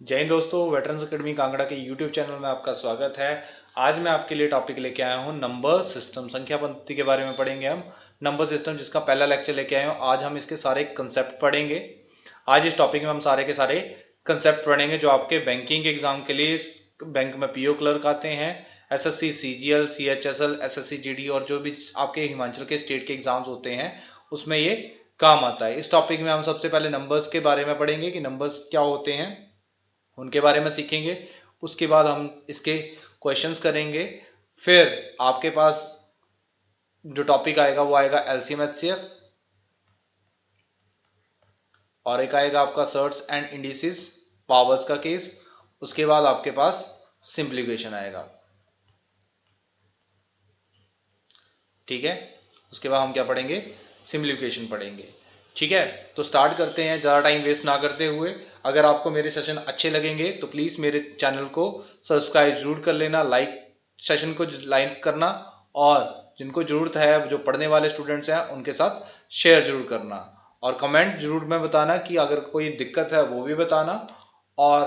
जय हिंद दोस्तों, veterans academy Kangra के यूट्यूब चैनल में आपका स्वागत है। आज मैं आपके लिए टॉपिक लेके आया हूँ नंबर सिस्टम, संख्या पद्धति के बारे में पढ़ेंगे हम। नंबर सिस्टम जिसका पहला लेक्चर लेके आए हूँ। आज हम इसके सारे कंसेप्ट पढ़ेंगे। आज इस टॉपिक में हम सारे के सारे कंसेप्ट पढ़ेंगे जो आपके बैंकिंग एग्जाम के लिए बैंक में पीओ क्लर्क आते हैं, SSC CGL CHSL SSC GD और जो भी आपके हिमाचल के स्टेट के एग्जाम्स होते हैं उसमें ये काम आता है। इस टॉपिक में हम सबसे पहले नंबर्स के बारे में पढ़ेंगे कि नंबर्स क्या होते हैं, उनके बारे में सीखेंगे। उसके बाद हम इसके क्वेश्चंस करेंगे। फिर आपके पास जो टॉपिक आएगा वो आएगा एलसीएम एचसीएफ, और एक आएगा आपका सर्ट्स एंड इंडिसेस पावर्स का केस। उसके बाद आपके पास सिंप्लीफिकेशन आएगा। ठीक है, उसके बाद हम क्या पढ़ेंगे, सिंप्लीफिकेशन पढ़ेंगे। ठीक है, तो स्टार्ट करते हैं ज़्यादा टाइम वेस्ट ना करते हुए। अगर आपको मेरे सेशन अच्छे लगेंगे तो प्लीज़ मेरे चैनल को सब्सक्राइब जरूर कर लेना, लाइक सेशन को लाइक करना, और जिनको ज़रूरत है जो पढ़ने वाले स्टूडेंट्स हैं उनके साथ शेयर जरूर करना, और कमेंट जरूर में बताना कि अगर कोई दिक्कत है वो भी बताना। और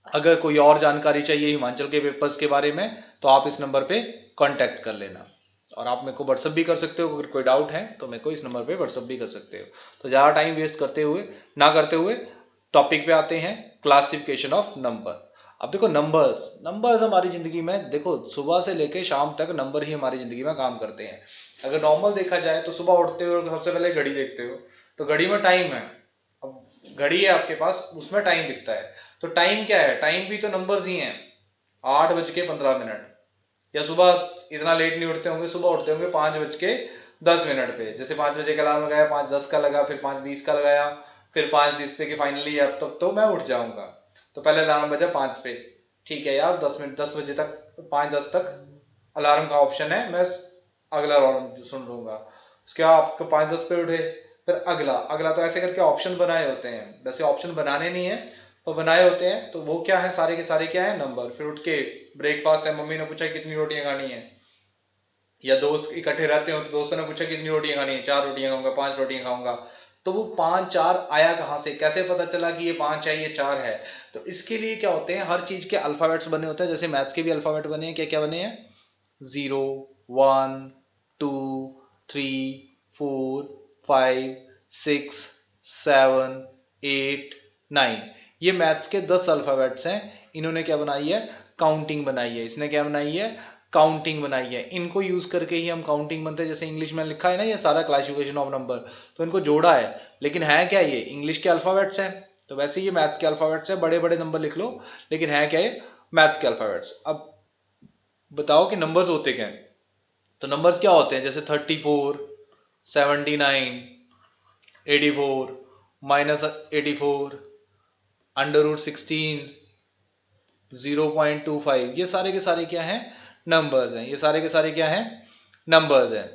अगर कोई और जानकारी चाहिए हिमाचल के पेपर्स के बारे में तो आप इस नंबर पे कांटेक्ट कर लेना, और आप मेरे को व्हाट्सअप भी कर सकते हो। अगर कोई डाउट है तो मेरे को इस नंबर पे व्हाट्सअप भी कर सकते हो। तो ज़्यादा टाइम वेस्ट करते हुए टॉपिक पे आते हैं, क्लासिफिकेशन ऑफ नंबर। अब देखो, नंबर्स नंबर्स हमारी ज़िंदगी में, देखो सुबह से लेकर शाम तक नंबर ही हमारी ज़िंदगी में काम करते हैं। अगर नॉर्मल देखा जाए तो सुबह उठते हो सबसे पहले घड़ी देखते हो, तो घड़ी में टाइम है। अब घड़ी है आपके पास, उसमें टाइम दिखता है, तो टाइम क्या है, टाइम भी तो नंबर्स ही हैं। 8:15। या सुबह इतना लेट नहीं उठते होंगे, सुबह उठते होंगे 5:10 पे। जैसे 5 बजे का अलार्म लगाया, 5:10 का लगा, फिर 5:20 का लगाया, फिर 5:30 पे कि फाइनली अब तक तो मैं उठ जाऊंगा। तो पहले अलार्म बजा 5 पे, ठीक है यार 10 मिनट, 10 बजे तक, 5:10 तक अलार्म का ऑप्शन है, मैं अगला अलार्म सुन लूंगा। उसके बाद आपको 5:10 पे उठे, फिर अगला अगला, तो ऐसे करके ऑप्शन बनाए होते हैं। वैसे ऑप्शन बनाने नहीं है तो बनाए होते हैं, तो वो क्या है, सारे के सारे क्या है, नंबर। फिर उठ के ब्रेकफास्ट है, मम्मी ने पूछा कितनी रोटियां खानी है, या दोस्त इकट्ठे रहते हो तो दोस्तों ने पूछा कितनी रोटियां खानी है, 4 रोटियां खाऊंगा, 5 रोटियां खाऊंगा। तो वो 5 4 आया कहाँ से, कैसे पता चला कि ये 5 है ये 4 है। तो इसके लिए क्या होते हैं, हर चीज के अल्फाबेट्स बने होते हैं। जैसे मैथ्स के भी अल्फाबेट बने हैं, क्या क्या बने हैं, 0 1 2 3 4 5 6 7 8 9। ये मैथ्स के 10 अल्फाबेट्स हैं। इन्होंने क्या बनाई है, काउंटिंग बनाई है। इसने क्या बनाई है, काउंटिंग बनाई है। इनको यूज करके ही हम काउंटिंग बनते हैं। जैसे इंग्लिश में लिखा है ना ये सारा क्लासिफिकेशन ऑफ नंबर, तो इनको जोड़ा है। लेकिन है क्या, ये इंग्लिश के अल्फाबेट्स हैं। तो वैसे ये मैथ्स के अल्फाबेट्स हैं, बड़े बड़े नंबर लिख लो, लेकिन है क्या, ये मैथ्स के अल्फाबेट्स। अब बताओ कि नंबर्स होते क्या हैं। तो नंबर्स क्या होते हैं, जैसे 34, 79, 84, -84, √16, 0.25, ये सारे के सारे क्या हैं, नंबर्स हैं। ये सारे के सारे क्या हैं, नंबर्स हैं।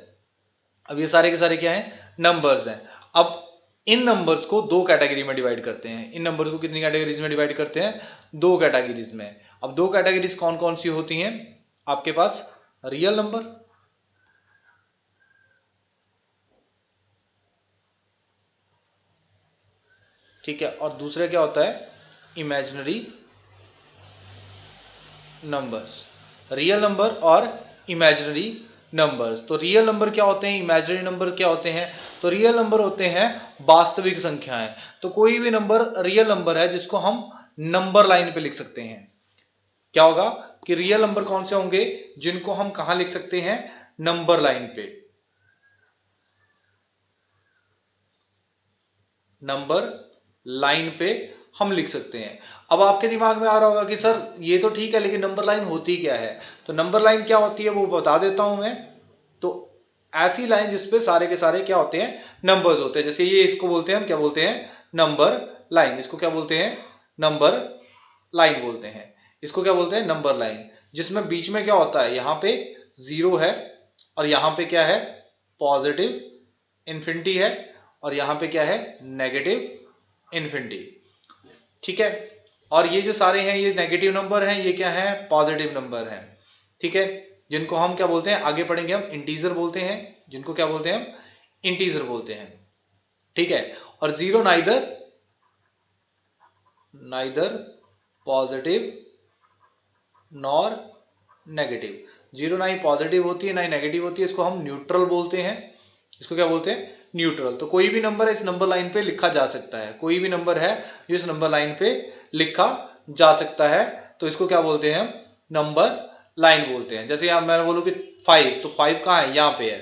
अब ये सारे के सारे क्या हैं, नंबर्स हैं। अब इन नंबर्स को दो कैटेगरी में डिवाइड करते हैं। इन नंबर्स को कितनी कैटेगरीज में डिवाइड करते हैं, दो कैटेगरीज में। अब दो कैटेगरीज कौन कौन सी होती हैं आपके पास, रियल नंबर, ठीक है, और दूसरा क्या होता है, इमेजिनरी नंबर्स। रियल नंबर और इमेजिनरी नंबर्स। तो रियल नंबर क्या होते हैं, इमेजिनरी नंबर क्या होते हैं। तो रियल नंबर होते हैं वास्तविक संख्याएं। तो कोई भी नंबर रियल नंबर है जिसको हम नंबर लाइन पे लिख सकते हैं। क्या होगा कि रियल नंबर कौन से होंगे, जिनको हम कहां लिख सकते हैं, नंबर लाइन पे, नंबर लाइन पे हम लिख सकते हैं। अब आपके दिमाग में आ रहा होगा कि सर ये तो ठीक है लेकिन नंबर लाइन होती क्या है। तो नंबर लाइन क्या होती है वो बता देता हूं मैं। तो ऐसी लाइन जिसपे सारे के सारे क्या होते हैं, नंबर्स होते हैं। जैसे ये, इसको बोलते हैं हम क्या बोलते हैं, नंबर लाइन। इसको क्या बोलते हैं, नंबर लाइन बोलते हैं। इसको क्या बोलते हैं, नंबर लाइन। जिसमें बीच में क्या होता है, यहां पे जीरो है, और यहां पे क्या है, पॉजिटिव इन्फिनिटी है, और यहां पे क्या है, नेगेटिव इन्फिनिटी। ठीक है, और ये जो सारे हैं ये नेगेटिव नंबर हैं, ये क्या है, पॉजिटिव नंबर हैं। ठीक है, जिनको हम क्या बोलते हैं, आगे पढ़ेंगे हम, इंटीजर बोलते हैं। जिनको क्या बोलते हैं हम, इंटीजर बोलते हैं। ठीक है, और zero neither neither positive nor negative. Zero ना ही पॉजिटिव होती है ना ही नेगेटिव होती है, इसको हम न्यूट्रल बोलते हैं। इसको क्या बोलते हैं? न्यूट्रल। तो कोई भी नंबर इस नंबर लाइन पे लिखा जा सकता है, कोई भी नंबर है जो इस नंबर लाइन पे लिखा जा सकता है, तो इसको क्या बोलते हैं? हम नंबर लाइन बोलते हैं। जैसे यहां मैं बोलूं कि 5, तो 5 कहां है? यहां पे है।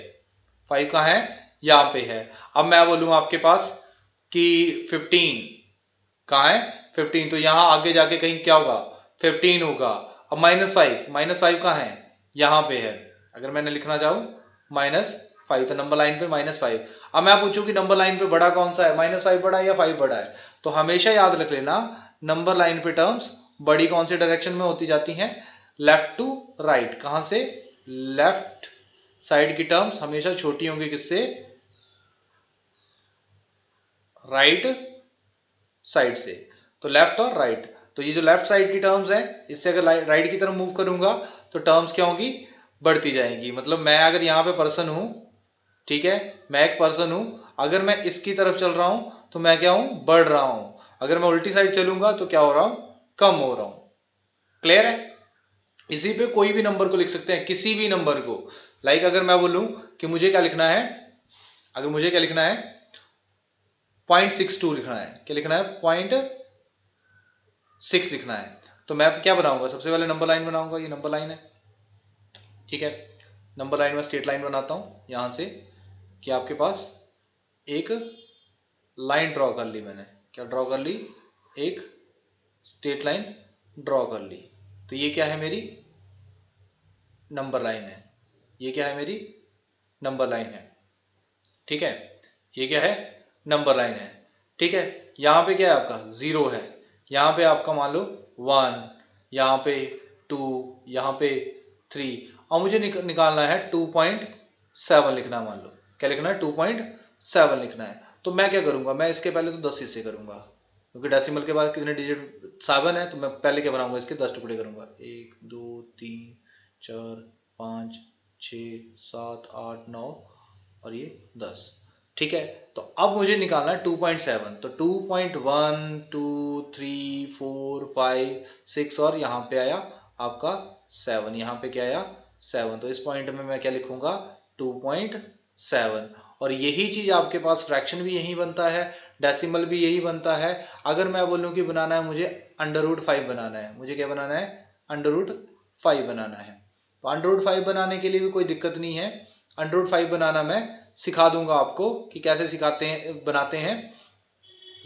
5 कहां है? यहां पे है। अब मैं बोलूं आपके पास कि 15 कहां है? 15, तो यहां आगे जाके कहीं क्या होगा? 15 होगा। अब -5 कहां है? यहां पे है। अगर मैंने लिखना चाहूं -5, तो नंबर लाइन पे -5। अब मैं पूछूं कि नंबर लाइन पे बड़ा कौन सा है? -5 बड़ा है या 5 बड़ा है? तो हमेशा याद रख लेना, नंबर लाइन पे टर्म्स बड़ी कौन से डायरेक्शन में होती जाती हैं? Left to right. कहां से? लेफ्ट साइड की टर्म्स हमेशा छोटी होंगी किससे? राइट साइड से। तो लेफ्ट और राइट, तो ये जो लेफ्ट साइड की टर्म्स है, इससे अगर राइट की तरफ मूव करूंगा तो टर्म्स क्या होंगी? बढ़ती जाएंगी। मतलब मैं अगर यहाँ पे पर्सन हूं, ठीक है, मैं एक पर्सन हूं, अगर मैं इसकी तरफ चल रहा हूं तो मैं क्या हूं? बढ़ रहा हूं। अगर मैं उल्टी साइड चलूंगा तो क्या हो रहा हूं? कम हो रहा हूं। क्लियर है? इसी पे कोई भी नंबर को लिख सकते हैं, किसी भी नंबर को। लाइक अगर मैं बोलूं कि मुझे क्या लिखना है, अगर मुझे क्या लिखना है? 0.62 लिखना है। क्या लिखना है? 0.6 लिखना है। तो मैं क्या बनाऊंगा? सबसे पहले नंबर लाइन बनाऊंगा। ये नंबर लाइन है, ठीक है। नंबर लाइन में स्ट्रेट लाइन बनाता हूं यहां से, कि आपके पास एक लाइन ड्रॉ कर ली मैंने। क्या ड्रॉ कर ली? एक स्ट्रेट लाइन ड्रॉ कर ली। तो ये क्या है? मेरी नंबर लाइन है। ये क्या है? मेरी नंबर लाइन है, ठीक है। ये क्या है? नंबर लाइन है, ठीक है। यहां पे क्या है? आपका 0 है। यहां पे आपका मान लो 1, यहां पे 2, यहां पे 3। और मुझे निकालना है 2.7 लिखना। मान लो क्या लिखना है? 2.7 लिखना है। तो मैं क्या करूंगा? मैं इसके पहले तो 10 हिस्से करूंगा, क्योंकि डेसिमल के बाद कितने डिजिट? 7 है। तो मैं पहले क्या बनाऊंगा? इसके 10 टुकड़े करूंगा। 1 2 3 4 5 6 7 8 9 और ये 10, ठीक है। तो अब मुझे निकालना है 2.7। तो 2.1 2 3 4 5 6 और यहाँ पे आया आपका 7। यहाँ पे क्या आया? 7। तो इस पॉइंट में मैं क्या लिखूंगा? 2.7। और यही चीज आपके पास फ्रैक्शन भी यही बनता है, डेसिमल भी यही बनता है। अगर मैं बोलूं कि बनाना है मुझे √5 बनाना है, मुझे क्या बनाना है? √5 बनाना है। तो √5 बनाने के लिए भी कोई दिक्कत नहीं है। √5 बनाना मैं सिखा दूंगा आपको कि कैसे सिखाते हैं, बनाते हैं।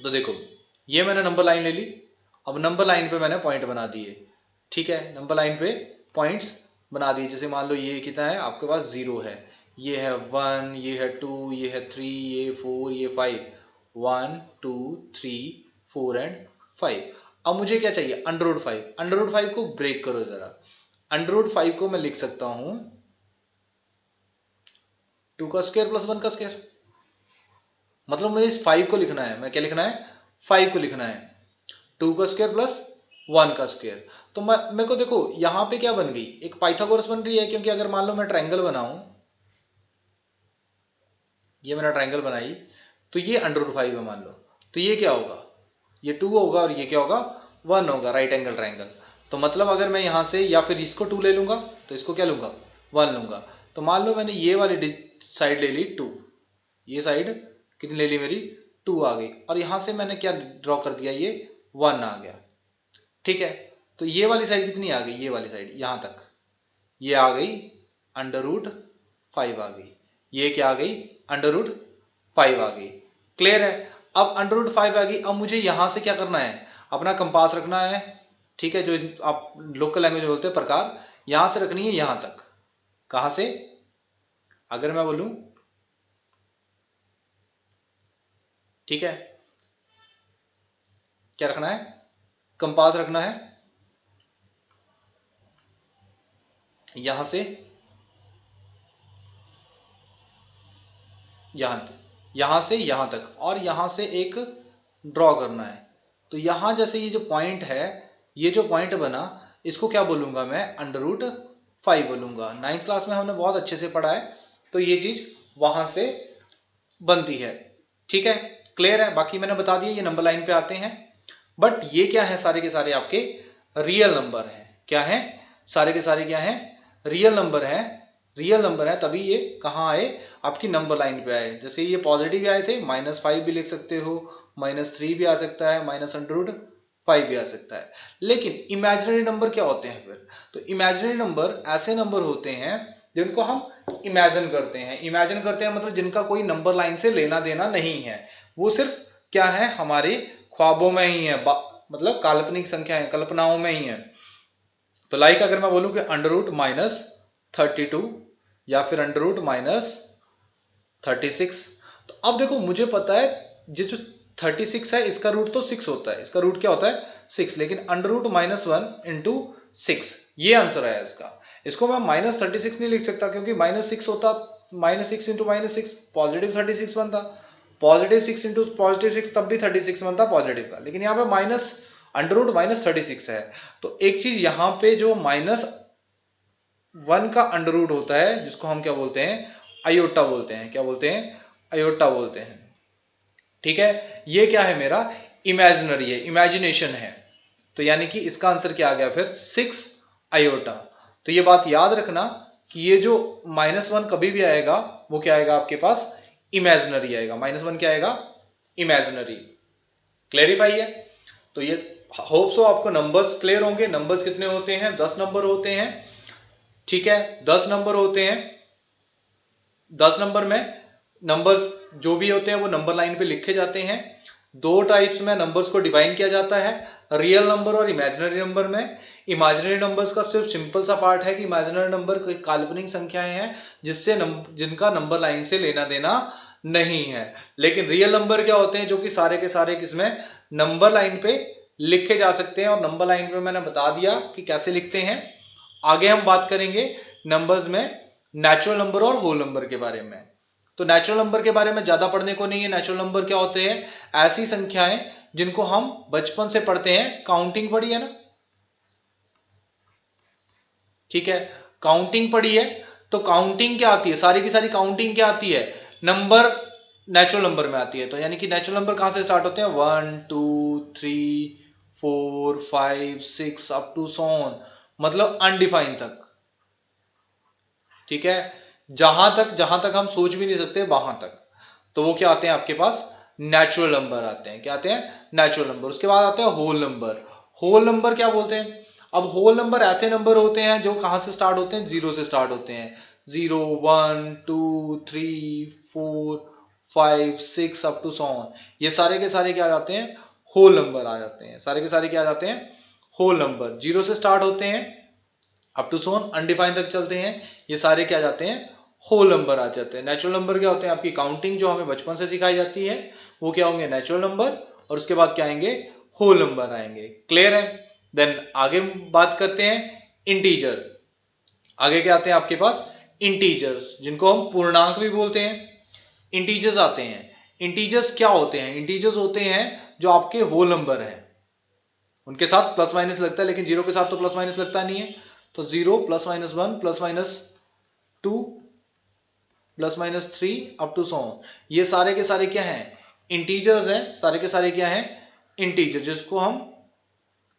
तो देखो, ये मैंने नंबर लाइन ले ली। अब नंबर लाइन पे मैंने पॉइंट बना दिए, ठीक है। नंबर लाइन पे पॉइंट्स बना दिए। जैसे मान लो ये कितना है आपके पास? 0 है, ये है 1, ये है 2, ये है 3, ये 4, ये 5। 1 2 3 4 एंड 5। अब मुझे क्या चाहिए? √5। √5 को ब्रेक करो जरा। √5 को मैं लिख सकता हूं 2 का स्क्वायर प्लस 1 का स्क्वायर। मतलब मुझे इस 5 को लिखना है। मैं क्या लिखना है? 5 को लिखना है। 2 का स्क्वायर प्लस 1 का स्क्वायर। तो मेरे को देखो यहां पे क्या बन गई? एक पाइथागोरस बन रही है, क्योंकि अगर मान लो मैं ट्रायंगल बनाऊं, ये मैंने ट्रायंगल बनाई, तो ये √5 है मान लो, तो ये क्या होगा? ये 2 होगा और ये क्या होगा? 1 होगा। Right angle triangle. तो मतलब अगर मैं यहां से या फिर इसको 2 ले लूंगा, तो इसको क्या लूंगा? 1 लूंगा। तो मान लो मैंने ये वाली साइड ले ली 2, ये साइड कितनी ले ली मेरी? 2 आ गई। और यहां से मैंने क्या ड्रॉ कर दिया? ये 1 आ गया, ठीक है। तो ये वाली साइड कितनी आ गई? ये वाली साइड यहां तक ये आ गई √5 आ गई। ये क्या आ गई? √5 आ गई। क्लियर है? अब √5 आ गई। अब मुझे यहां से क्या करना है? अपना कंपास रखना है, ठीक है, जो आप लोकल लैंग्वेज में बोलते हैं प्रकार, यहां से रखनी है यहां तक। कहां से? अगर मैं बोलूं, ठीक है, क्या रखना है? कंपास रखना है यहां से यहां तक, यहां से यहां तक, और यहां से एक ड्रॉ करना है। तो यहां जैसे ये जो पॉइंट है, ये जो पॉइंट बना, इसको क्या बोलूंगा मैं? √5 बोलूंगा। 9th क्लास में हमने बहुत अच्छे से पढ़ा है। तो ये चीज वहां से बनती है, ठीक है। क्लियर है? बाकी मैंने बता दिया। ये नंबर लाइन पे आते हैं। बट ये क्या है, सारे के सारे आपके रियल नंबर हैं। क्या है, सारे के सारे क्या है, रियल नंबर है। रियल नंबर है तभी ये कहाँ आए, आपकी नंबर लाइन पे आए। जैसे ये पॉजिटिव आए थे, -5 भी लिख सकते हो, -3 भी आ सकता है, -√5 भी आ सकता है। लेकिन इमेजिनरी नंबर क्या होते हैं फिर, तो इमेजिनरी नंबर ऐसे नंबर होते हैं जिनको हम इमेजिन करते हैं। इमेजिन करते हैं मतलब जिनका कोई नंबर लाइन से लेना देना नहीं है, वो सिर्फ क्या है, हमारे ख्वाबों में ही है, मतलब काल्पनिक संख्या है, कल्पनाओं में ही है। तो लाइक अगर मैं बोलूं कि √-32 या फिर √-36, तो अब देखो मुझे पता है ये जो 36 है इसका रूट तो 6 होता है, इसका रूट क्या होता है 6, लेकिन √-1 × 6 ये आंसर है इसका। इसको मैं -36 नहीं लिख सकता क्योंकि -6 होता, -6 × -6 +36 बनता, +6 × +6 तब भी 36 बनता पॉजिटिव का, लेकिन यहाँ पे √-36 है। तो एक चीज यहाँ पे जो -1 का अंडर होता है जिसको हम क्या बोलते हैं, आयोटा बोलते हैं। क्या बोलते हैं, आयोटा बोलते हैं। ठीक है, ये क्या है, मेरा इमेजिनरी है, इमेजिनेशन है। तो यानी कि इसका आंसर क्या आ गया फिर 6 आयोटा। तो ये बात याद रखना कि ये जो -1 कभी भी आएगा वो क्या आएगा आपके पास, इमेजिनरी आएगा। -1 क्या आएगा, इमेजिनरी। क्लेरिफाई है। तो ये होप सो आपको नंबर्स क्लियर होंगे। नंबर्स कितने होते हैं, 10 नंबर होते हैं। ठीक है, 10 नंबर होते हैं। 10 नंबर में नंबर्स जो भी होते हैं वो नंबर लाइन पे लिखे जाते हैं। दो टाइप्स में नंबर्स को डिवाइड किया जाता है, रियल नंबर और इमेजिनरी नंबर में। इमेजिनरी नंबर्स का सिर्फ सिंपल सा पार्ट है कि इमेजिनरी नंबर कोई काल्पनिक संख्याएं हैं जिससे जिनका नंबर लाइन से लेना देना नहीं है। लेकिन रियल नंबर क्या होते हैं, जो कि सारे के सारे किसमें, नंबर लाइन पे लिखे जा सकते हैं। और नंबर लाइन पे मैंने बता दिया कि कैसे लिखते हैं। आगे हम बात करेंगे नंबर्स में नेचुरल नंबर और होल नंबर के बारे में। तो नेचुरल नंबर के बारे में ज्यादा पढ़ने को नहीं है। नेचुरल नंबर क्या होते हैं, ऐसी संख्याएं जिनको हम बचपन से पढ़ते हैं। काउंटिंग पढ़ी है ना, ठीक है, काउंटिंग पढ़ी है। तो काउंटिंग क्या आती है, सारी की सारी काउंटिंग क्या आती है, नंबर नेचुरल नंबर में आती है। तो यानी कि नेचुरल नंबर कहां से स्टार्ट होते हैं, 1 2 3 4 5 6 अप टू सो ऑन, मतलब अनडिफाइंड तक। ठीक है, जहां तक हम सोच भी नहीं सकते वहां तक। तो वो क्या आते हैं आपके पास, नेचुरल नंबर आते हैं। क्या आते हैं, नेचुरल नंबर। उसके बाद आते हैं होल नंबर। होल नंबर क्या बोलते हैं, अब होल नंबर ऐसे नंबर होते हैं जो कहां से स्टार्ट होते हैं, 0 से स्टार्ट होते हैं। 0 1 2 3 4 5 6 अप टू सो ऑन, ये सारे के सारे क्या आ जाते हैं, होल नंबर आ जाते हैं। सारे के सारे क्या आ जाते हैं, होल नंबर। 0 से स्टार्ट होते हैं अप टू सोन अनडिफाइंड तक चलते हैं, ये सारे क्या जाते हैं, होल नंबर आ जाते हैं। नेचुरल नंबर क्या होते हैं, आपकी काउंटिंग जो हमें बचपन से सिखाई जाती है वो क्या होंगे, नेचुरल नंबर। और उसके बाद क्या आएंगे, होल नंबर आएंगे। क्लियर है। देन आगे बात करते हैं इंटीजर। आगे क्या आते हैं आपके पास, इंटीजर्स, जिनको हम पूर्णांक भी बोलते हैं। इंटीजर्स आते हैं। इंटीजर्स क्या होते हैं, इंटीजर्स होते हैं जो आपके होल नंबर हैं, उनके साथ प्लस माइनस लगता है, लेकिन जीरो के साथ तो प्लस माइनस लगता नहीं है। तो 0 +-1 +-2 +-3 अप टू सो ऑन, ये सारे के सारे क्या हैं, इंटीजर्स हैं। सारे के सारे क्या हैं, इंटीजर, जिसको हम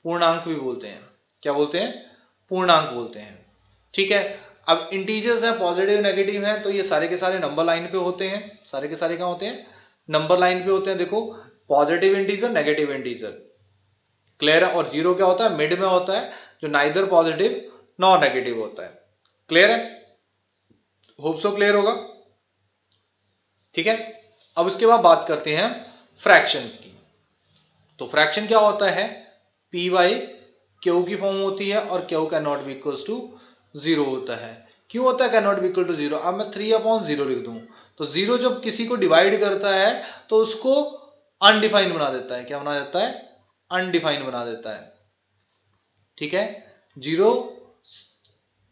पूर्णांक भी बोलते हैं। क्या बोलते हैं, पूर्णांक बोलते हैं। ठीक है, अब इंटीजर्स हैं, पॉजिटिव नेगेटिव हैं, तो ये सारे के सारे नंबर लाइन पे होते हैं। सारे के सारे क्या होते हैं, नंबर लाइन पे होते हैं। देखो, positive integer, negative integer. Clear है। और जीरो क्या होता है, मिड में होता है, जो नाइदर पॉजिटिव नॉर नेगेटिव होता है। क्लियर है, होप सो क्लियर होगा। ठीक है, अब उसके बाद बात करते हैं फ्रैक्शन की। तो फ्रैक्शन क्या होता है, पी वाई क्यू की फॉर्म होती है और Q can not be equals to 0 होता है। क्यों होता है can not be equal to 0, अब मैं 3/0 लिख दूं तो 0 जब किसी को डिवाइड करता है तो उसको अनडिफाइंड बना देता है। क्या बना देता है, अनडिफाइंड बना देता है। ठीक है, 0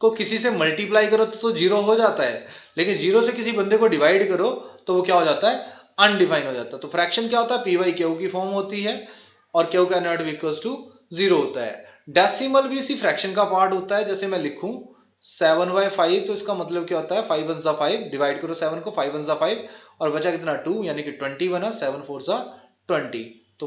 को किसी से मल्टीप्लाई करो तो 0 हो जाता है, लेकिन 0 से किसी बंदे को डिवाइड करो तो वो क्या हो जाता है, अनडिफाइंड हो जाता है। तो फ्रैक्शन क्या होता है, पी वाई क्यू की फॉर्म होती है और Q can not be equals to 0 होता है। डेसिमल भी इसी फ्रैक्शन का पार्ट होता है। जैसे मैं लिखूं 7/5, तो इसका मतलब क्या होता है, 5 1 जा 5, डिवाइड करो 7 को, 5 1 जा 5 और बचा कितना 2, यानी कि 20 बना, 7 4 जा 20, तो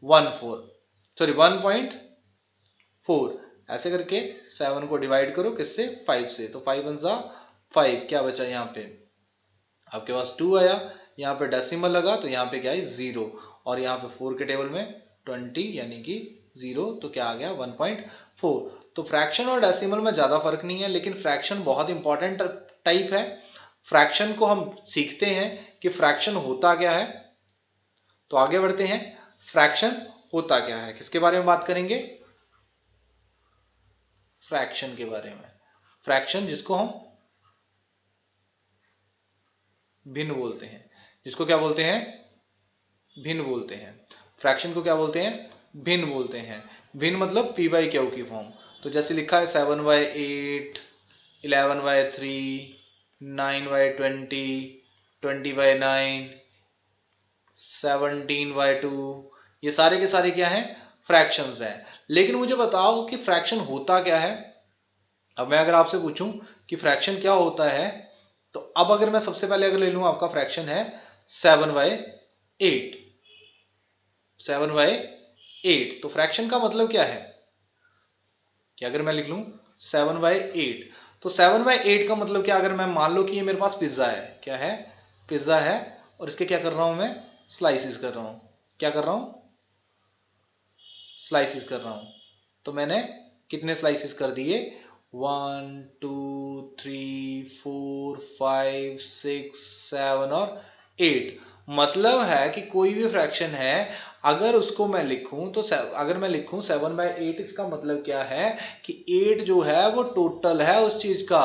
1.4 ऐसे करके 7 को डिवाइड करो किससे, 5 से, तो 5 वन सा 5, क्या बचा यहाँ पे आपके पास 2 आया, यहाँ पे डेसिमल लगा तो यहाँ पे क्या है 0, और यहाँ पे 4 के टेबल में 20 यानी कि 0, तो क्या आ गया 1.4। तो फ्रैक्शन और डेसिमल में ज्यादा फर्क नहीं है, लेकिन फ्रैक्शन बहुत इंपॉर्टेंट टाइप है। फ्रैक्शन को हम सीखते हैं कि फ्रैक्शन होता क्या है। तो आगे बढ़ते हैं, फ्रैक्शन होता क्या है, किसके बारे में बात करेंगे, फ्रैक्शन के बारे में। फ्रैक्शन जिसको हम भिन्न बोलते हैं, जिसको क्या बोलते हैं, भिन्न बोलते हैं। फ्रैक्शन को क्या बोलते हैं, भिन्न बोलते हैं। भिन्न मतलब पी बाई क्यू की फॉर्म। तो जैसे लिखा है 7/8, 11/3, 9/20, 20/9, 17/2, ये सारे के सारे क्या हैं, फ्रैक्शंस हैं। लेकिन मुझे बताओ कि फ्रैक्शन होता क्या है। अब मैं अगर आपसे पूछूं कि फ्रैक्शन क्या होता है, तो अब अगर मैं सबसे पहले अगर ले लूं, आपका फ्रैक्शन है 7/8, 7/8, तो फ्रैक्शन का मतलब क्या है कि अगर मैं लिख लूं 7/8, तो 7/8 का मतलब क्या, अगर मैं मान लो कि ये मेरे पास पिज्जा है, क्या है, पिज्जा है, और इसके क्या कर रहा हूं मैं, स्लाइसिस कर रहा हूं, क्या कर रहा हूं, स्लाइसिस कर रहा हूं। तो मैंने कितने स्लाइसिस कर दिए, 1 2 3 4 5 6 7 और 8। मतलब है कि कोई भी फ्रैक्शन है, अगर उसको मैं लिखूं तो अगर मैं लिखूं 7/8, इसका मतलब क्या है कि 8 जो है वो टोटल है उस चीज का,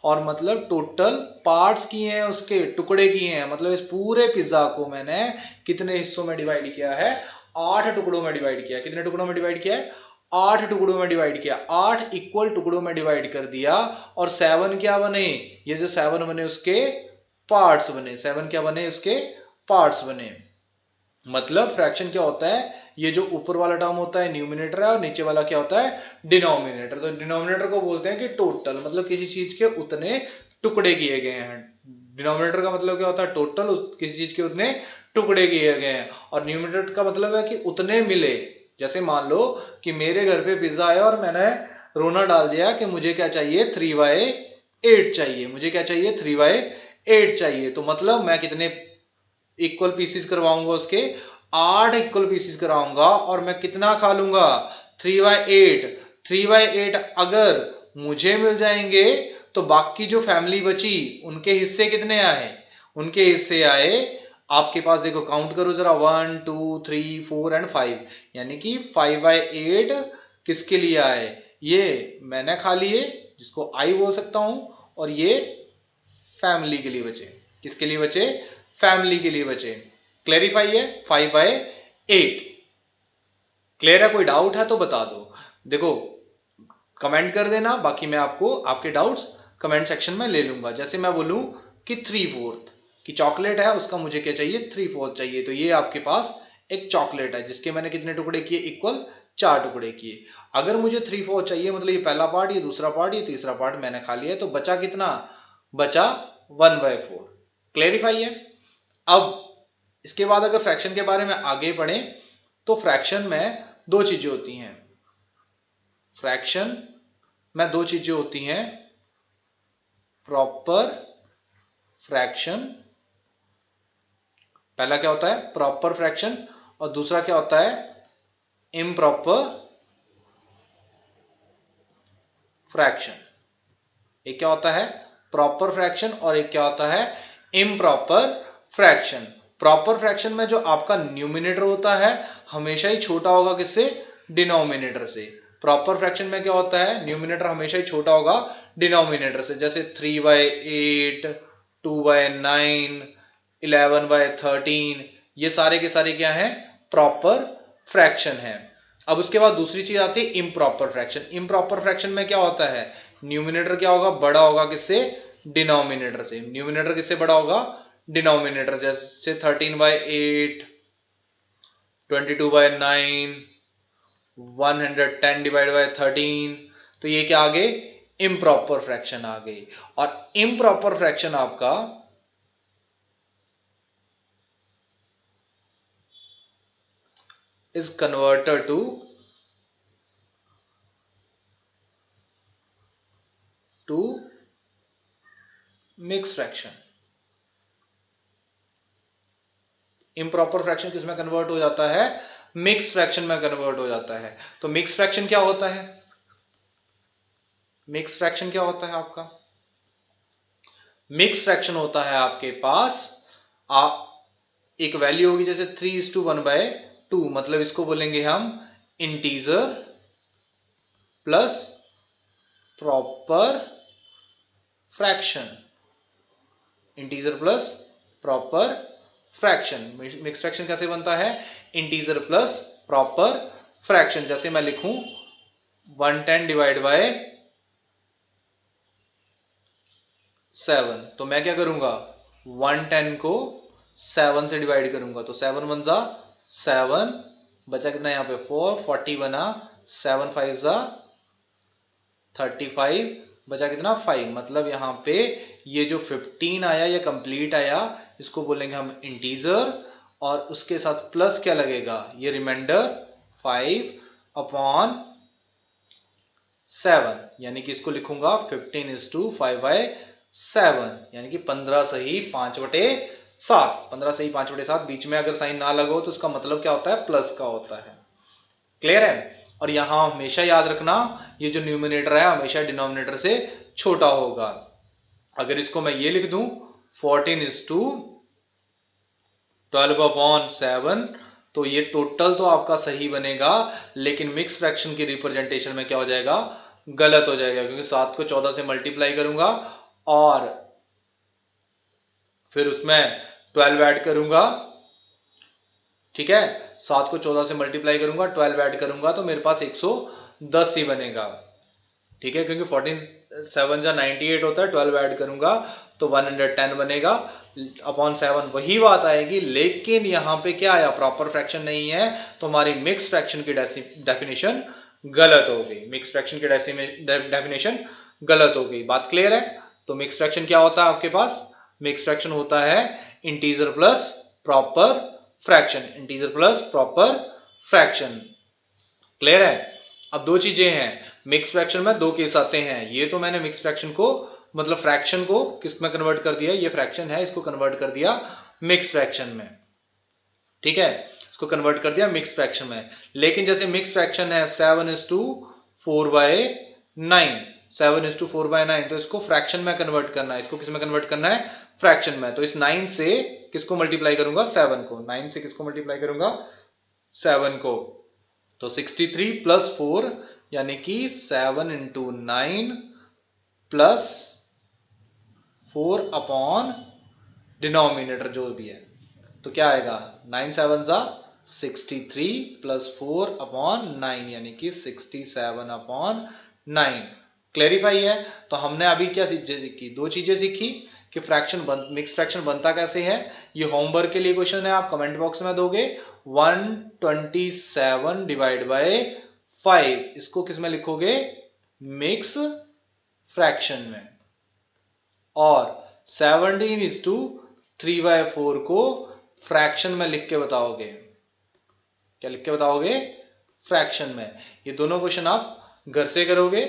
और मतलब टोटल पार्ट्स किए हैं, उसके टुकड़े किए हैं। मतलब इस पूरे पिज्जा को मैंने कितने हिस्सों में डिवाइड किया है, 8 टुकड़ों में डिवाइड किया। कितने टुकड़ों में डिवाइड किया है, 8 टुकड़ों में डिवाइड किया, 8 इक्वल टुकड़ों में डिवाइड कर दिया। और 7 क्या बने, ये जो 7 बने उसके पार्ट्स बने, 7 क्या बने, उसके पार्ट्स बने। मतलब फ्रैक्शन क्या होता है, ये जो ऊपर वाला टर्म होता है न्यूमिनेटर है, और नीचे वाला क्या होता है, डिनोमिनेटर। तो डिनोमिनेटर को बोलते हैं कि टोटल, मतलब किसी चीज के उतने टुकड़े किए गए हैं। डिनोमिनेटर का मतलब क्या होता है, टोटल, किसी चीज के उतने टुकड़े किए गए हैं। और न्यूमिनेटर का मतलब है कि उतने मिले। जैसे मान लो कि मेरे घर पे पिज्जा आया और मैंने रोना डाल दिया कि मुझे क्या चाहिए, 3/8 चाहिए, मुझे क्या चाहिए, 3/8 चाहिए। तो मतलब मैं कितने इक्वल पीसीस करवाऊंगा, उसके 8 इक्वल पीसीस कराऊंगा, और मैं कितना खा लूंगा, 3/8। 3/8 अगर मुझे मिल जाएंगे, तो बाकी जो फैमिली बची उनके हिस्से कितने आए, उनके हिस्से आए, आपके पास देखो काउंट करो जरा, 1 2 3 4 एंड 5, यानी कि 5/8 किसके लिए आए, ये मैंने खा लिए, जिसको आई बोल सकता हूं, और ये फैमिली के लिए बचे। किसके लिए बचे, फैमिली के लिए बचे। क्लैरिफाई है, 5/8 क्लियर है, कोई डाउट है तो बता दो। देखो कमेंट कर देना, बाकी मैं आपको आपके डाउट्स कमेंट सेक्शन में ले लूंगा। जैसे मैं बोलूं कि 3/4 की चॉकलेट है, उसका मुझे क्या चाहिए, 3/4 चाहिए, तो ये आपके पास एक चॉकलेट है जिसके मैंने कितने टुकड़े किए, इक्वल 4 टुकड़े किए। अगर मुझे 3/4 चाहिए, मतलब ये पहला पार्ट, ये दूसरा पार्ट, ये तीसरा पार्ट मैंने खा लिया, तो बचा कितना, बचा 1/4। क्लेरिफाई है। अब इसके बाद अगर फ्रैक्शन के बारे में आगे बढ़े, तो फ्रैक्शन में दो चीजें होती हैं, फ्रैक्शन में दो चीजें होती हैं, प्रॉपर फ्रैक्शन, पहला क्या होता है, प्रॉपर फ्रैक्शन, और दूसरा क्या होता है, इम्प्रॉपर फ्रैक्शन। एक क्या होता है, प्रॉपर फ्रैक्शन, और एक क्या होता है, इम्प्रॉपर फ्रैक्शन। प्रॉपर फ्रैक्शन में जो आपका न्यूमिनेटर होता है हमेशा ही छोटा होगा किससे, डिनोमिनेटर से। प्रॉपर फ्रैक्शन में क्या होता है, न्यूमिनेटर हमेशा ही छोटा होगा डिनोमिनेटर से। जैसे 3/8, 2/9, 11/13, ये सारे के सारे क्या हैं, प्रॉपर फ्रैक्शन है। अब उसके बाद दूसरी चीज आती है इम्प्रॉपर फ्रैक्शन। इम्प्रॉपर फ्रैक्शन में क्या होता है, न्यूमिनेटर क्या होगा, बड़ा होगा किससे, डिनोमिनेटर से। न्यूमिनेटर किससे बड़ा होगा, डिनोमिनेटर। जैसे 13/8, 22/9, 110/13, तो ये क्या आ गए, इम्प्रॉपर फ्रैक्शन आ गई। और इम्प्रॉपर फ्रैक्शन आपका is converted to mix fraction. Improper fraction किस में कन्वर्ट हो जाता है? मिक्स फ्रैक्शन में कन्वर्ट हो जाता है। तो मिक्स फ्रैक्शन क्या होता है? मिक्स फ्रैक्शन क्या होता है आपका? मिक्स फ्रैक्शन होता है आपके पास, आप एक वैल्यू होगी जैसे 3:1/2, मतलब इसको बोलेंगे हम integer plus proper fraction. Integer plus proper fraction. Mix fraction कैसे बनता है? Integer plus proper fraction. जैसे मैं लिखूं 110 डिवाइड बाय 7, तो मैं क्या करूंगा? 110 को 7 से डिवाइड करूंगा, तो 7 1 जा 7, बचा कितना यहाँ पे 4, 40 बना, 7 5 जा 35, बचा कितना 5। मतलब यहाँ पे ये जो 15 आया ये कंप्लीट आया, इसको बोलेंगे हम इंटीजर, और उसके साथ प्लस क्या लगेगा? ये रिमाइंडर 5/7, यानी कि इसको लिखूंगा 15:5/7, यानी कि 15 सही 5/7। 15 सही 5/7, बीच में अगर साइन ना लगो तो उसका मतलब क्या होता है? प्लस का होता है। क्लियर है? और यहां हमेशा याद रखना, ये जो न्यूमिनेटर है हमेशा डिनोमिनेटर से छोटा होगा। अगर इसको मैं ये लिख दूं 14:12/7, तो ये टोटल तो आपका सही बनेगा, लेकिन मिक्स फ्रैक्शन की रिप्रेजेंटेशन में क्या हो जाएगा? गलत हो जाएगा, क्योंकि 7 को 14 से मल्टीप्लाई करूंगा और फिर उसमें 12 ऐड करूंगा। ठीक है, 7 को 14 से मल्टीप्लाई करूंगा, 12 ऐड करूंगा, तो मेरे पास 110 ही बनेगा। ठीक है, क्योंकि 14 7 जा 98 होता है, 12 ऐड करूंगा तो 110 बनेगा अपॉन 7, वही बात आएगी। लेकिन यहां पे क्या आया? प्रॉपर फ्रैक्शन नहीं है, तो हमारी मिक्स फ्रैक्शन की डेफिनेशन गलत हो गई। मिक्स फ्रैक्शन की डेफिनेशन गलत हो गई। बात क्लियर है? तो मिक्स फ्रैक्शन क्या होता है आपके पास? मिक्स फ्रैक्शन होता है integer plus proper fraction. Integer plus proper fraction. Clear है? अब दो चीजें हैं, मिक्स फ्रैक्शन में दो केस आते हैं। ये तो मैंने मिक्स फ्रैक्शन को, मतलब फ्रैक्शन को किस में कन्वर्ट कर दिया? ये फ्रैक्शन है, इसको कन्वर्ट कर दिया मिक्स फ्रैक्शन में। ठीक है, इसको कन्वर्ट कर दिया मिक्स फ्रैक्शन में। लेकिन जैसे मिक्स फ्रैक्शन है 7:4/9, 7:4/9, तो इसको फ्रैक्शन में कन्वर्ट करना है। इसको किस में कन्वर्ट करना है? फ्रैक्शन में। तो इस 9 से किसको मल्टीप्लाई करूंगा? 7 को। 9 से किसको मल्टीप्लाई करूंगा? 7 को। तो 63 प्लस 4, यानी कि 7 इंटू 9 प्लस 4 अपॉन डिनोमिनेटर जो भी है, तो क्या आएगा? 9 7 जा 63 प्लस 4 अपॉन 9, यानी कि 67 अपॉन 9। क्लैरिफाई है? तो हमने अभी क्या सीखी? दो चीजें सीखी कि मिक्स फ्रैक्शन बनता कैसे है। ये होमवर्क के लिए क्वेश्चन है, आप कमेंट बॉक्स में दोगे। 127 डिवाइड बाय 5, इसको किस में लिखोगे? मिक्स फ्रैक्शन में। और 17:3/4 को फ्रैक्शन में लिख के बताओगे। क्या लिख के बताओगे? फ्रैक्शन में। ये दोनों क्वेश्चन आप घर से करोगे।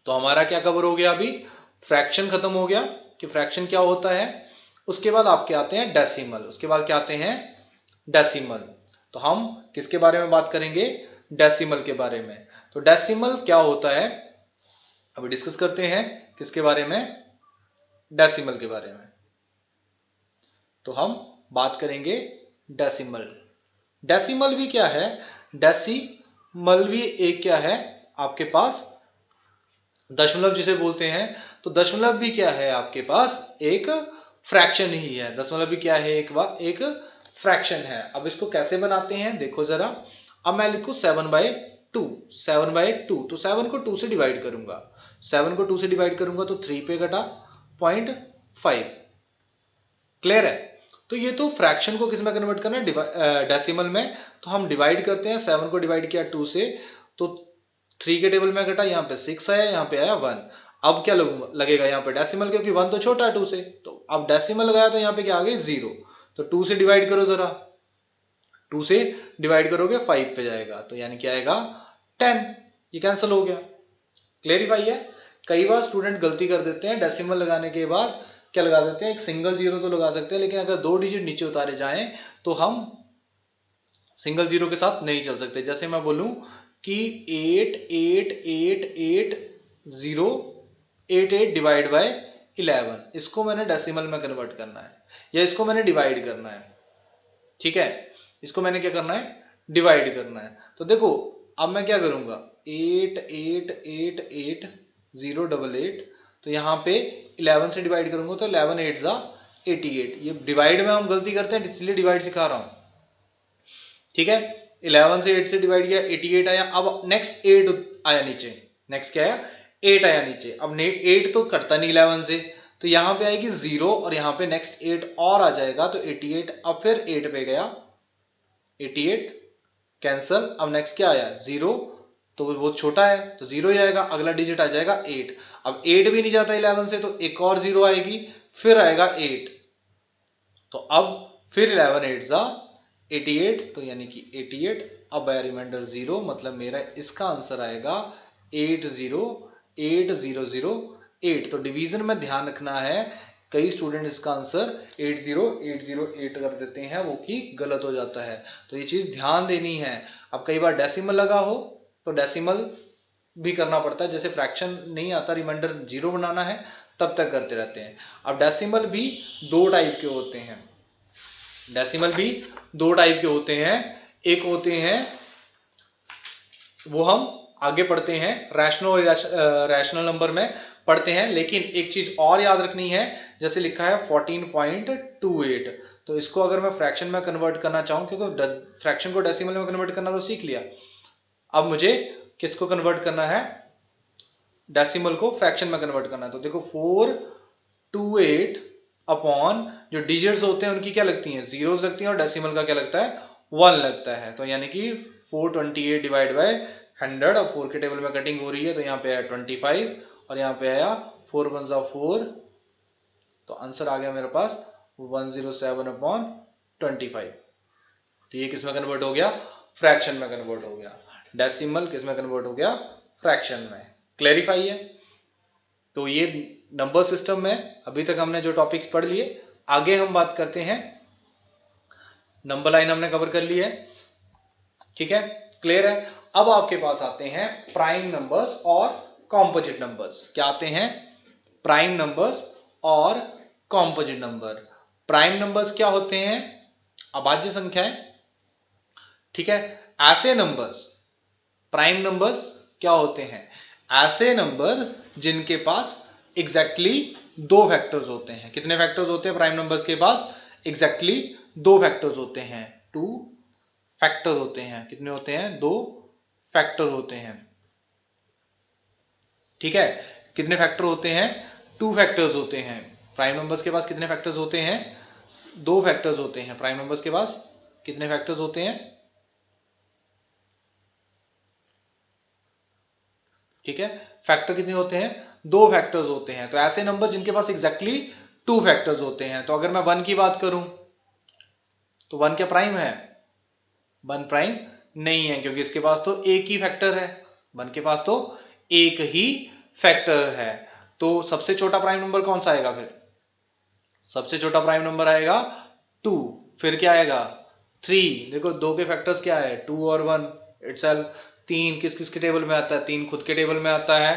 तो हमारा क्या कवर हो गया? अभी फ्रैक्शन खत्म हो गया कि फ्रैक्शन क्या होता है। उसके बाद आपके आते हैं डेसिमल। उसके बाद क्या आते हैं? डेसिमल। तो हम किसके बारे में बात करेंगे? डेसिमल के बारे में। तो डेसिमल क्या होता है अभी डिस्कस करते हैं। किसके बारे में? डेसिमल के बारे में। तो हम बात करेंगे डेसिमल। डेसिमल भी क्या है? डेसिमल भी एक क्या है आपके पास? दशमलव जिसे बोलते हैं। तो दशमलव भी क्या है आपके पास? एक फ्रैक्शन ही है। दशमलव भी क्या है? एक फ्रैक्शन है। अब इसको कैसे बनाते हैं देखो जरा। अब मैं लिखूं 7/2, 7/2, तो 7 को 2 से डिवाइड करूंगा। 7 को 2 से डिवाइड करूंगा तो 3 पे घटा 0.5। क्लियर है? तो ये तो फ्रैक्शन को किस में कन्वर्ट करना है? डेसिमल में। तो हम डिवाइड करते हैं। 7 को डिवाइड किया 2 से, तो 3 के टेबल में घटा, यहाँ पे 6 आया, यहाँ पे आया 1। अब क्या लगेगा यहाँ पे? डेसिमल, क्योंकि 1 तो छोटा है 2 से। तो अब डेसिमल लगाया तो यहाँ पे क्या आ गई? 0। तो 2 से डिवाइड करो जरा। 2 से डिवाइड करोगे 5 पे जाएगा, तो यानी क्या आएगा 10। ये कैंसिल हो गया। क्लेरिफाई है। कई बार स्टूडेंट गलती कर देते हैं, डेसिमल लगाने के बाद क्या लगा देते हैं, एक सिंगल जीरो तो लगा सकते हैं, लेकिन अगर 2 डिजिट नीचे उतारे जाएं तो हम सिंगल जीरो के साथ नहीं चल सकते। जैसे मैं बोलूं कि 8888 डिवाइड बाय 11, इसको मैंने डेसिमल में कन्वर्ट करना है या इसको मैंने डिवाइड करना है। ठीक है, इसको मैंने क्या करना है, डिवाइड करना है। तो देखो अब मैं क्या करूंगा, 8888 तो यहाँ पे 11 से डिवाइड करूंगा तो 11 8 जा 88। ये डिवाइड में हम गलती करते हैं इसलिए डिवाइड सिखा रहा हूं। ठीक है, 11 से 8 से डिवाइड किया 88 आया। अब नेक्स्ट 8 आया नीचे, नेक्स्ट क्या आया 8 आया नीचे। अब 8 तो कटता नहीं 11 से, तो यहां पे आएगी 0 और यहां पे नेक्स्ट 8 और आ जाएगा तो 88। अब फिर 8 पे गया 88 कैंसल। अब नेक्स्ट क्या आया 0, तो वो छोटा है तो 0 ही आएगा। अगला डिजिट आ जाएगा 8। अब 8 भी नहीं जाता 11 से तो एक और 0 आएगी, फिर आएगा 8। तो अब फिर 11 8 जा 88, तो यानी कि 88। अब आया रिमाइंडर 0, मतलब मेरा इसका आंसर आएगा 808008। तो डिवीजन में ध्यान रखना है, कई स्टूडेंट इसका आंसर 80808 कर देते हैं, वो कि गलत हो जाता है। तो ये चीज ध्यान देनी है। अब कई बार डेसिमल लगा हो तो डेसिमल भी करना पड़ता है, जैसे फ्रैक्शन नहीं आता, रिमाइंडर 0 बनाना है तब तक करते रहते हैं। अब डेसिमल भी दो टाइप के होते हैं, डेसिमल भी दो टाइप के होते हैं। एक होते हैं, वो हम आगे पढ़ते हैं, रैशनल और रैशनल नंबर में पढ़ते हैं। लेकिन एक चीज और याद रखनी है, जैसे लिखा है 14.28, तो इसको अगर मैं फ्रैक्शन में कन्वर्ट करना चाहूं, क्योंकि फ्रैक्शन को डेसिमल में कन्वर्ट करना तो सीख लिया, अब मुझे किसको कन्वर्ट करना है, डेसिमल को फ्रैक्शन में कन्वर्ट करना है। तो देखो 428 अपॉन जो डिजिट्स होते हैं उनकी क्या लगती हैं, जीरोस लगती हैं, और डेसिमल का क्या लगता है 1 लगता है। तो यानी कि 428 डिवाइड बाय 100। अब 4 के टेबल में कटिंग हो रही है तो यहाँ पे आया 25 और यहाँ पे आया 4 1 जा 4, तो आंसर आ गया मेरे पास 107 अपॉन 25। तो ये किस में कन्वर्ट हो गया, फ्रैक्शन में कन्वर्ट हो गया। डेसिमल किस में कन्वर्ट हो गया, फ्रैक्शन में। क्लैरिफाई है। तो ये नंबर सिस्टम में अभी तक हमने जो टॉपिक्स पढ़ लिए, आगे हम बात करते हैं, नंबर लाइन हमने कवर कर ली है। ठीक है, क्लियर है। अब आपके पास आते हैं प्राइम नंबर्स और कॉम्पोजिट नंबर्स। क्या आते हैं, प्राइम नंबर्स और कॉम्पोजिट नंबर। प्राइम नंबर्स क्या होते हैं, अभाज्य संख्याएं। ठीक है, ऐसे नंबर्स, प्राइम नंबर्स क्या होते हैं, ऐसे नंबर जिनके पास एग्जैक्टली दो फैक्टर्स होते हैं। कितने फैक्टर्स होते हैं प्राइम नंबर्स के पास, एग्जैक्टली दो फैक्टर्स होते हैं, टू फैक्टर होते हैं। कितने होते हैं, दो फैक्टर होते हैं। ठीक है, कितने फैक्टर होते हैं, टू फैक्टर्स होते हैं। प्राइम नंबर्स के पास कितने फैक्टर्स होते हैं, दो फैक्टर्स होते हैं। प्राइम नंबर्स के पास कितने फैक्टर्स होते हैं, ठीक है, फैक्टर कितने होते हैं, दो फैक्टर्स होते हैं। तो ऐसे नंबर जिनके पास एग्जैक्टली टू फैक्टर्स होते हैं। तो अगर मैं वन की बात करूं तो वन क्या प्राइम है, वन प्राइम नहीं है, क्योंकि इसके पास तो एक ही फैक्टर है, वन के पास तो एक ही फैक्टर है। तो सबसे छोटा प्राइम नंबर कौन सा आएगा, फिर सबसे छोटा प्राइम नंबर आएगा टू। फिर क्या आएगा, थ्री। देखो दो के फैक्टर्स क्या है, टू और वन इटसेल्फ। तीन किस किस के टेबल में आता है, तीन खुद के टेबल में आता है।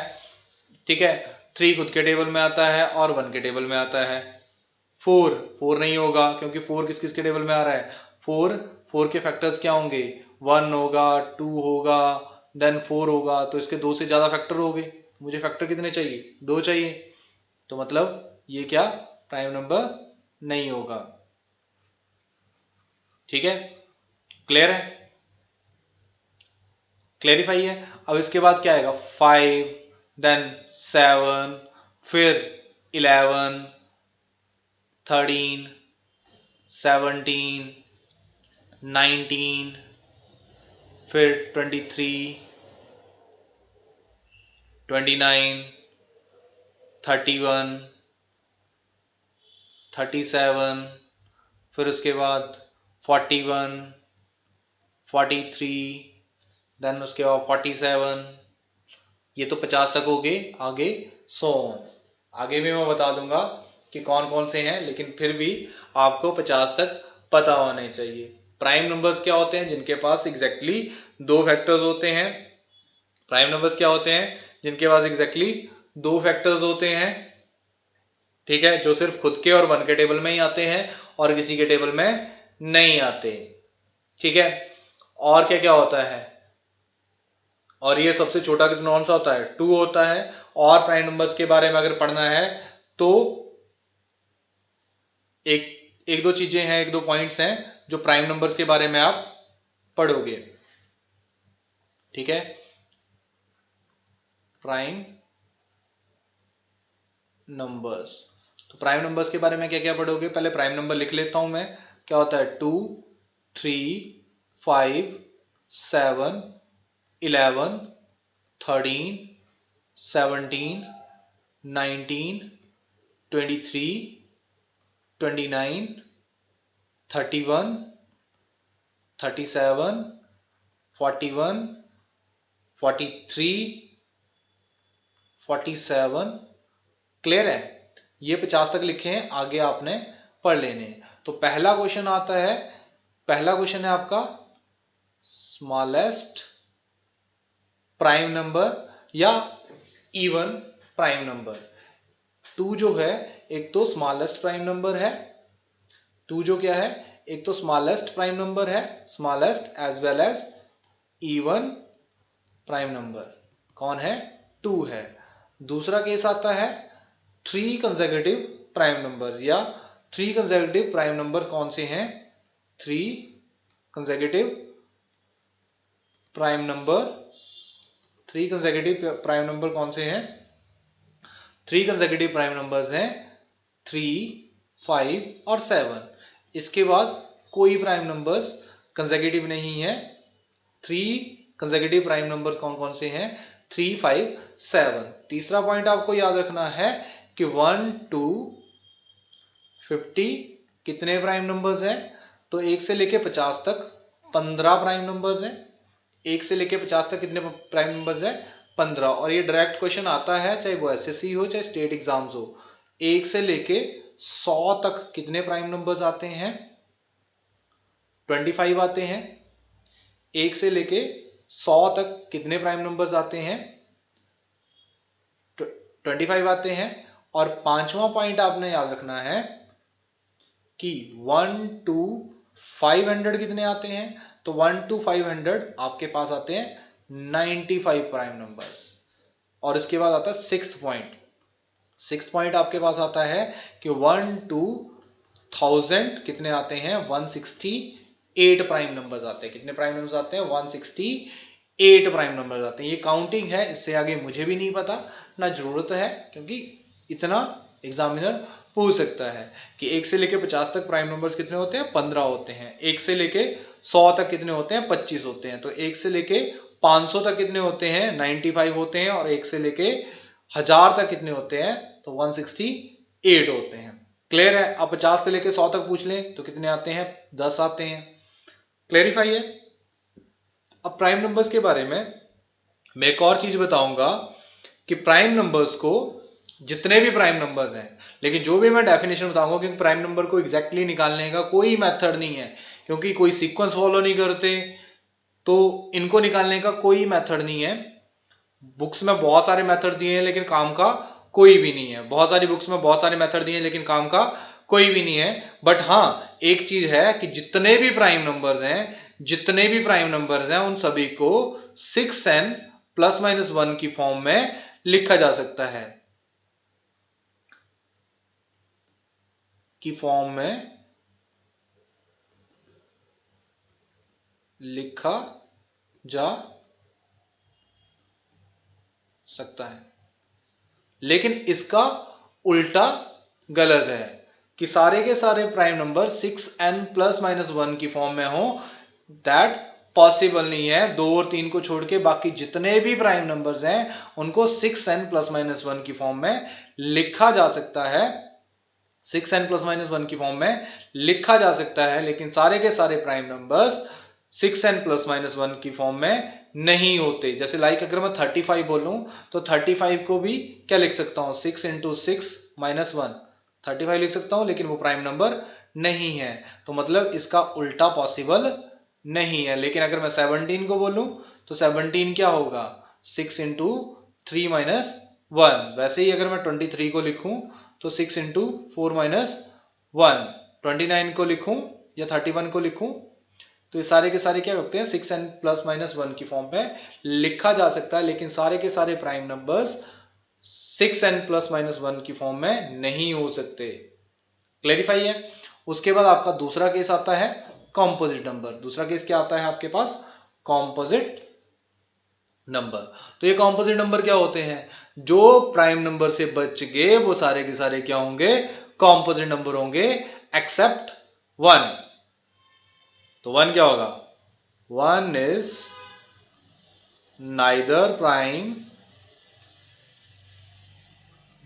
ठीक है, थ्री खुद के टेबल में आता है और वन के टेबल में आता है। फोर, फोर नहीं होगा, क्योंकि फोर किस किस के टेबल में आ रहा है, फोर, फोर के फैक्टर्स क्या होंगे, वन होगा, टू होगा, देन फोर होगा। तो इसके दो से ज्यादा फैक्टर हो गए, मुझे फैक्टर कितने चाहिए, दो चाहिए। तो मतलब ये क्या प्राइम नंबर नहीं होगा। ठीक है, क्लियर है, क्लेरिफाई है। अब इसके बाद क्या आएगा, फाइव, देन सेवन, फिर 11, 13, 17, 19, फिर 23, 29, 31, 37, फिर उसके बाद 41, 43, देन उसके बाद 47, ये तो 50 तक हो गए, आगे 100। आगे भी मैं बता दूंगा कि कौन कौन से हैं, लेकिन फिर भी आपको 50 तक पता होने चाहिए। प्राइम नंबर्स क्या होते हैं? जिनके पास एग्जैक्टली दो फैक्टर्स होते हैं। प्राइम नंबर्स क्या होते हैं? जिनके पास एग्जैक्टली दो फैक्टर्स होते हैं, ठीक है, जो सिर्फ खुद के और वन के टेबल में ही आते हैं और किसी के टेबल में नहीं आते, ठीक है। और क्या क्या होता है? और ये सबसे छोटा कितना कौन सा होता है? 2 होता है। और प्राइम नंबर्स के बारे में अगर पढ़ना है तो एक दो चीजें हैं, एक दो पॉइंट्स हैं जो प्राइम नंबर्स के बारे में आप पढ़ोगे, ठीक है। प्राइम नंबर्स, तो प्राइम नंबर्स के बारे में क्या क्या पढ़ोगे? पहले प्राइम नंबर लिख लेता हूं मैं। क्या होता है? 2, 3, 5, 7, 11, 13, 17, 19, 23, 29, 31, 37, 41, 43, 47। क्लियर है? ये 50 तक लिखे हैं, आगे आपने पढ़ लेने हैं। तो पहला क्वेश्चन आता है, पहला क्वेश्चन है आपका स्मॉलेस्ट प्राइम नंबर या इवन प्राइम नंबर। 2 जो है एक तो स्मॉलेस्ट प्राइम नंबर है, 2 जो क्या है? एक तो स्मॉलेस्ट प्राइम नंबर है, smallest as well as even prime number. कौन है? 2 है। दूसरा केस आता है 3 कंसेक्यूटिव प्राइम नंबर, या 3 कंसेक्यूटिव प्राइम नंबर कौन से हैं? 3 consecutive prime number, 3 consecutive prime number कौन से हैं? 3 कंसेक्यूटिव प्राइम नंबर्स हैं 3, 5 और 7। इसके बाद कोई प्राइम नंबर्स कंसेक्यूटिव नहीं है। 3 कंसेक्यूटिव प्राइम नंबर्स कौन कौन से हैं? 3, 5, 7। तीसरा पॉइंट आपको याद रखना है कि 1 to 50 कितने प्राइम नंबर्स हैं? तो 1 से लेके 50 तक 15 प्राइम नंबर्स हैं। 1 से लेके 50 तक कितने प्राइम नंबर्स हैं? 15। और ये डायरेक्ट क्वेश्चन आता है, चाहे वो एसएससी हो चाहे स्टेट एग्जाम्स हो। 1 से लेके 100 तक कितने प्राइम नंबर्स आते हैं? 25 आते हैं। 1 से लेके 100 तक कितने प्राइम नंबर्स आते हैं? 25 आते हैं। और पांचवा पॉइंट आपने याद रखना है कि 1 to 500 कितने आते हैं? तो 1 to 500 आपके पास आते हैं 95 प्राइम नंबर्स। और इसके बाद आता है सिक्स्थ पॉइंट। सिक्स्थ पॉइंट आपके पास आता है कि 1 to 1000 कितने आते हैं? 168 प्राइम नंबर्स आते हैं। कितने प्राइम नंबर्स आते हैं? 168 प्राइम नंबर्स आते हैं। ये काउंटिंग है, इससे आगे मुझे भी नहीं पता, ना जरूरत है, क्योंकि इतना एग्जामिनर पूछ सकता है कि 1 से लेके 50 तक प्राइम नंबर्स कितने होते हैं? 15 होते हैं। 1 से लेके 100 तक कितने होते हैं? 25 होते हैं। तो 1 से लेके 500 तक कितने होते हैं? 95 होते हैं। और 1 से लेके 1000 तक कितने होते हैं? तो 168 होते हैं। क्लियर है? अब 50 से लेके 100 तक पूछ लें तो कितने आते हैं? 10 आते हैं। क्लेरिफाई है? अब प्राइम नंबर्स के बारे में मैं एक और चीज बताऊंगा कि प्राइम नंबर्स को, जितने भी प्राइम नंबर्स हैं, लेकिन जो भी मैं डेफिनेशन बताऊंगा, क्योंकि प्राइम नंबर को एग्जैक्टली निकालने का कोई मेथड नहीं है, क्योंकि कोई सीक्वेंस फॉलो नहीं करते, तो इनको निकालने का कोई मेथड नहीं है। बुक्स में बहुत सारे मेथड दिए हैं लेकिन काम का कोई भी नहीं है। बहुत सारी बुक्स में बहुत सारे मेथड दिए हैं लेकिन काम का कोई भी नहीं है। बट हाँ, एक चीज है कि जितने भी प्राइम नंबर्स हैं, जितने भी प्राइम नंबर्स हैं, उन सभी को 6n ± 1 की फॉर्म में लिखा जा सकता है, की फॉर्म में लिखा जा सकता है। लेकिन इसका उल्टा गलत है कि सारे के सारे प्राइम नंबर 6n ± 1 की फॉर्म में हो। दैट पॉसिबल नहीं है। 2 और 3 को छोड़ के बाकी जितने भी प्राइम नंबर्स हैं उनको 6n ± 1 की फॉर्म में लिखा जा सकता है। 6n ± 1 की फॉर्म में लिखा जा सकता है, लेकिन सारे के सारे prime numbers 6n plus minus 1 की फॉर्म में नहीं होते। जैसे लाइक अगर मैं 35 बोलूं तो 35 को भी क्या लिख सकता हूं, 6 इंटू 6 माइनस 1, 35 लिख सकता हूं, लेकिन वो प्राइम नंबर नहीं है, तो मतलब इसका उल्टा पॉसिबल नहीं है। लेकिन अगर मैं 17 को बोलूं तो 17 क्या होगा, 6 इंटू 3 माइनस 1। वैसे ही अगर मैं 23 को लिखूं तो 6 इंटू 4 माइनस 1, 29 को लिखूं या 31 को लिखूं तो ये सारे के सारे क्या होते हैं, 6n प्लस माइनस 1 की फॉर्म पे लिखा जा सकता है, लेकिन सारे के सारे prime numbers 6n plus minus 1 की फॉर्म में नहीं हो सकते। क्लैरिफाई है। उसके बाद आपका दूसरा केस आता है कॉम्पोजिट नंबर। दूसरा केस क्या आता है आपके पास, कॉम्पोजिट नंबर। तो ये कॉम्पोजिट नंबर क्या होते हैं, जो प्राइम नंबर से बच गए वो सारे के सारे क्या होंगे, कॉम्पोजिट नंबर होंगे, एक्सेप्ट 1। तो 1 क्या होगा, 1 is neither prime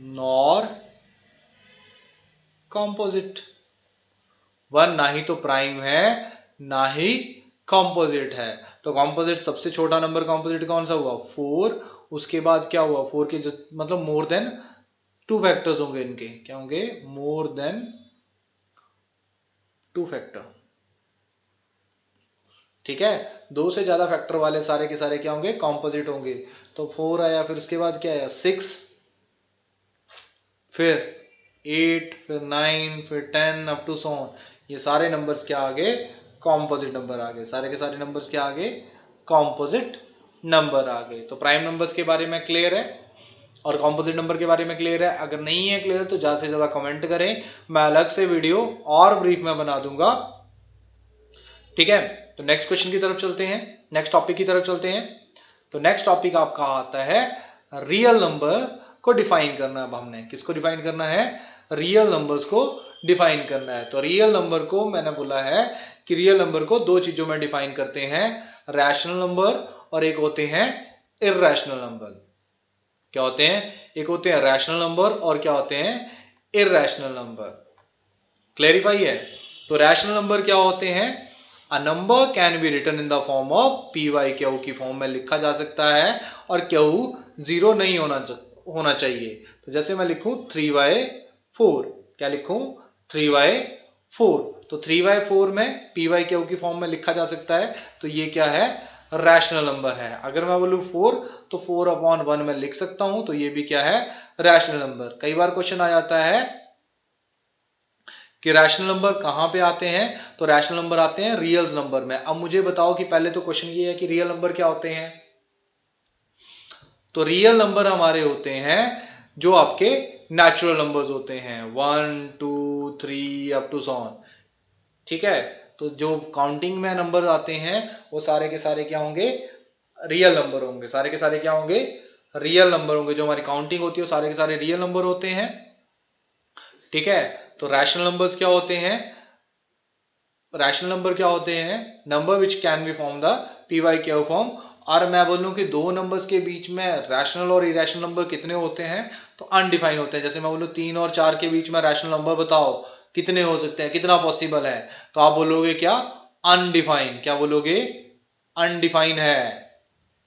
nor composite. 1 ना ही तो प्राइम है ना ही कॉम्पोजिट है। तो कॉम्पोजिट सबसे छोटा नंबर कॉम्पोजिट कौन सा हुआ, 4। उसके बाद क्या हुआ, 4 के मतलब मोर देन 2 फैक्टर्स होंगे इनके, क्या होंगे, मोर देन 2 फैक्टर। ठीक है, 2 से ज्यादा फैक्टर वाले सारे के सारे क्या होंगे, कॉम्पोजिट होंगे। तो 4 आया, फिर उसके बाद क्या आया, 6, फिर 8, फिर 9, फिर 10 अप टू सो ऑन। ये सारे नंबर्स क्या आ गए, कॉम्पोजिट नंबर आ गए। सारे के सारे नंबर्स क्या आ गए, कॉम्पोजिट नंबर आ गए। तो प्राइम नंबर्स के बारे में क्लियर है और कॉम्पोजिट नंबर के बारे में क्लियर है। अगर नहीं है क्लियर तो ज्यादा से ज्यादा कमेंट करें, मैं अलग से वीडियो और ब्रीफ में बना दूंगा। ठीक है, तो नेक्स्ट क्वेश्चन की तरफ चलते हैं, नेक्स्ट टॉपिक की तरफ चलते हैं। तो नेक्स्ट टॉपिक आपका आता है रियल नंबर को डिफाइन करना। अब हमने किसको डिफाइन करना है, रियल नंबर्स को डिफाइन करना है। तो रियल नंबर को मैंने बोला है कि रियल नंबर को दो चीजों में डिफाइन करते हैं, रैशनल नंबर और एक होते हैं इररेशनल नंबर। क्या होते हैं, एक होते हैं रैशनल नंबर और क्या होते हैं, इररेशनल नंबर। क्लैरिफाई है। तो रैशनल नंबर क्या होते हैं, a number can be written in the form of P Y Q की फॉर्म में लिखा जा सकता है और क्यू जीरो नहीं होना चाहिए। तो जैसे मैं लिखूं 3/4, क्या लिखूं 3/4, तो 3/4 में पी वाई क्यू की फॉर्म में लिखा जा सकता है। तो ये क्या है, रैशनल नंबर है। अगर मैं बोलूं 4 तो 4/1 में लिख सकता हूं, तो ये भी क्या है, रैशनल नंबर। कई बार क्वेश्चन आ जाता है कि रैशनल नंबर कहां पे आते हैं, तो रैशनल नंबर आते हैं रियल नंबर में। अब मुझे बताओ कि पहले तो क्वेश्चन ये है कि रियल नंबर क्या होते हैं। तो रियल नंबर हमारे होते हैं जो आपके नेचुरल नंबर्स होते हैं, 1 2 3 अप टू सो ऑन। ठीक है, तो जो काउंटिंग में नंबर आते हैं वो सारे के सारे क्या होंगे, रियल नंबर होंगे। सारे के सारे क्या होंगे, रियल नंबर होंगे। जो हमारी काउंटिंग होती है वो सारे के सारे रियल नंबर होते हैं। ठीक है, तो रैशनल नंबर्स क्या होते हैं, रैशनल नंबर क्या होते हैं, number which can be form the P Y Q form. और मैं बोलूं कि दो नंबर्स के बीच में रैशनल और इरेशनल नंबर कितने होते हैं, तो अनडिफाइन होते हैं। जैसे मैं बोलूं 3 और 4 के बीच में रैशनल नंबर बताओ कितने हो सकते हैं, कितना पॉसिबल है, तो आप बोलोगे क्या, अनडिफाइन। क्या बोलोगे, अनडिफाइन है।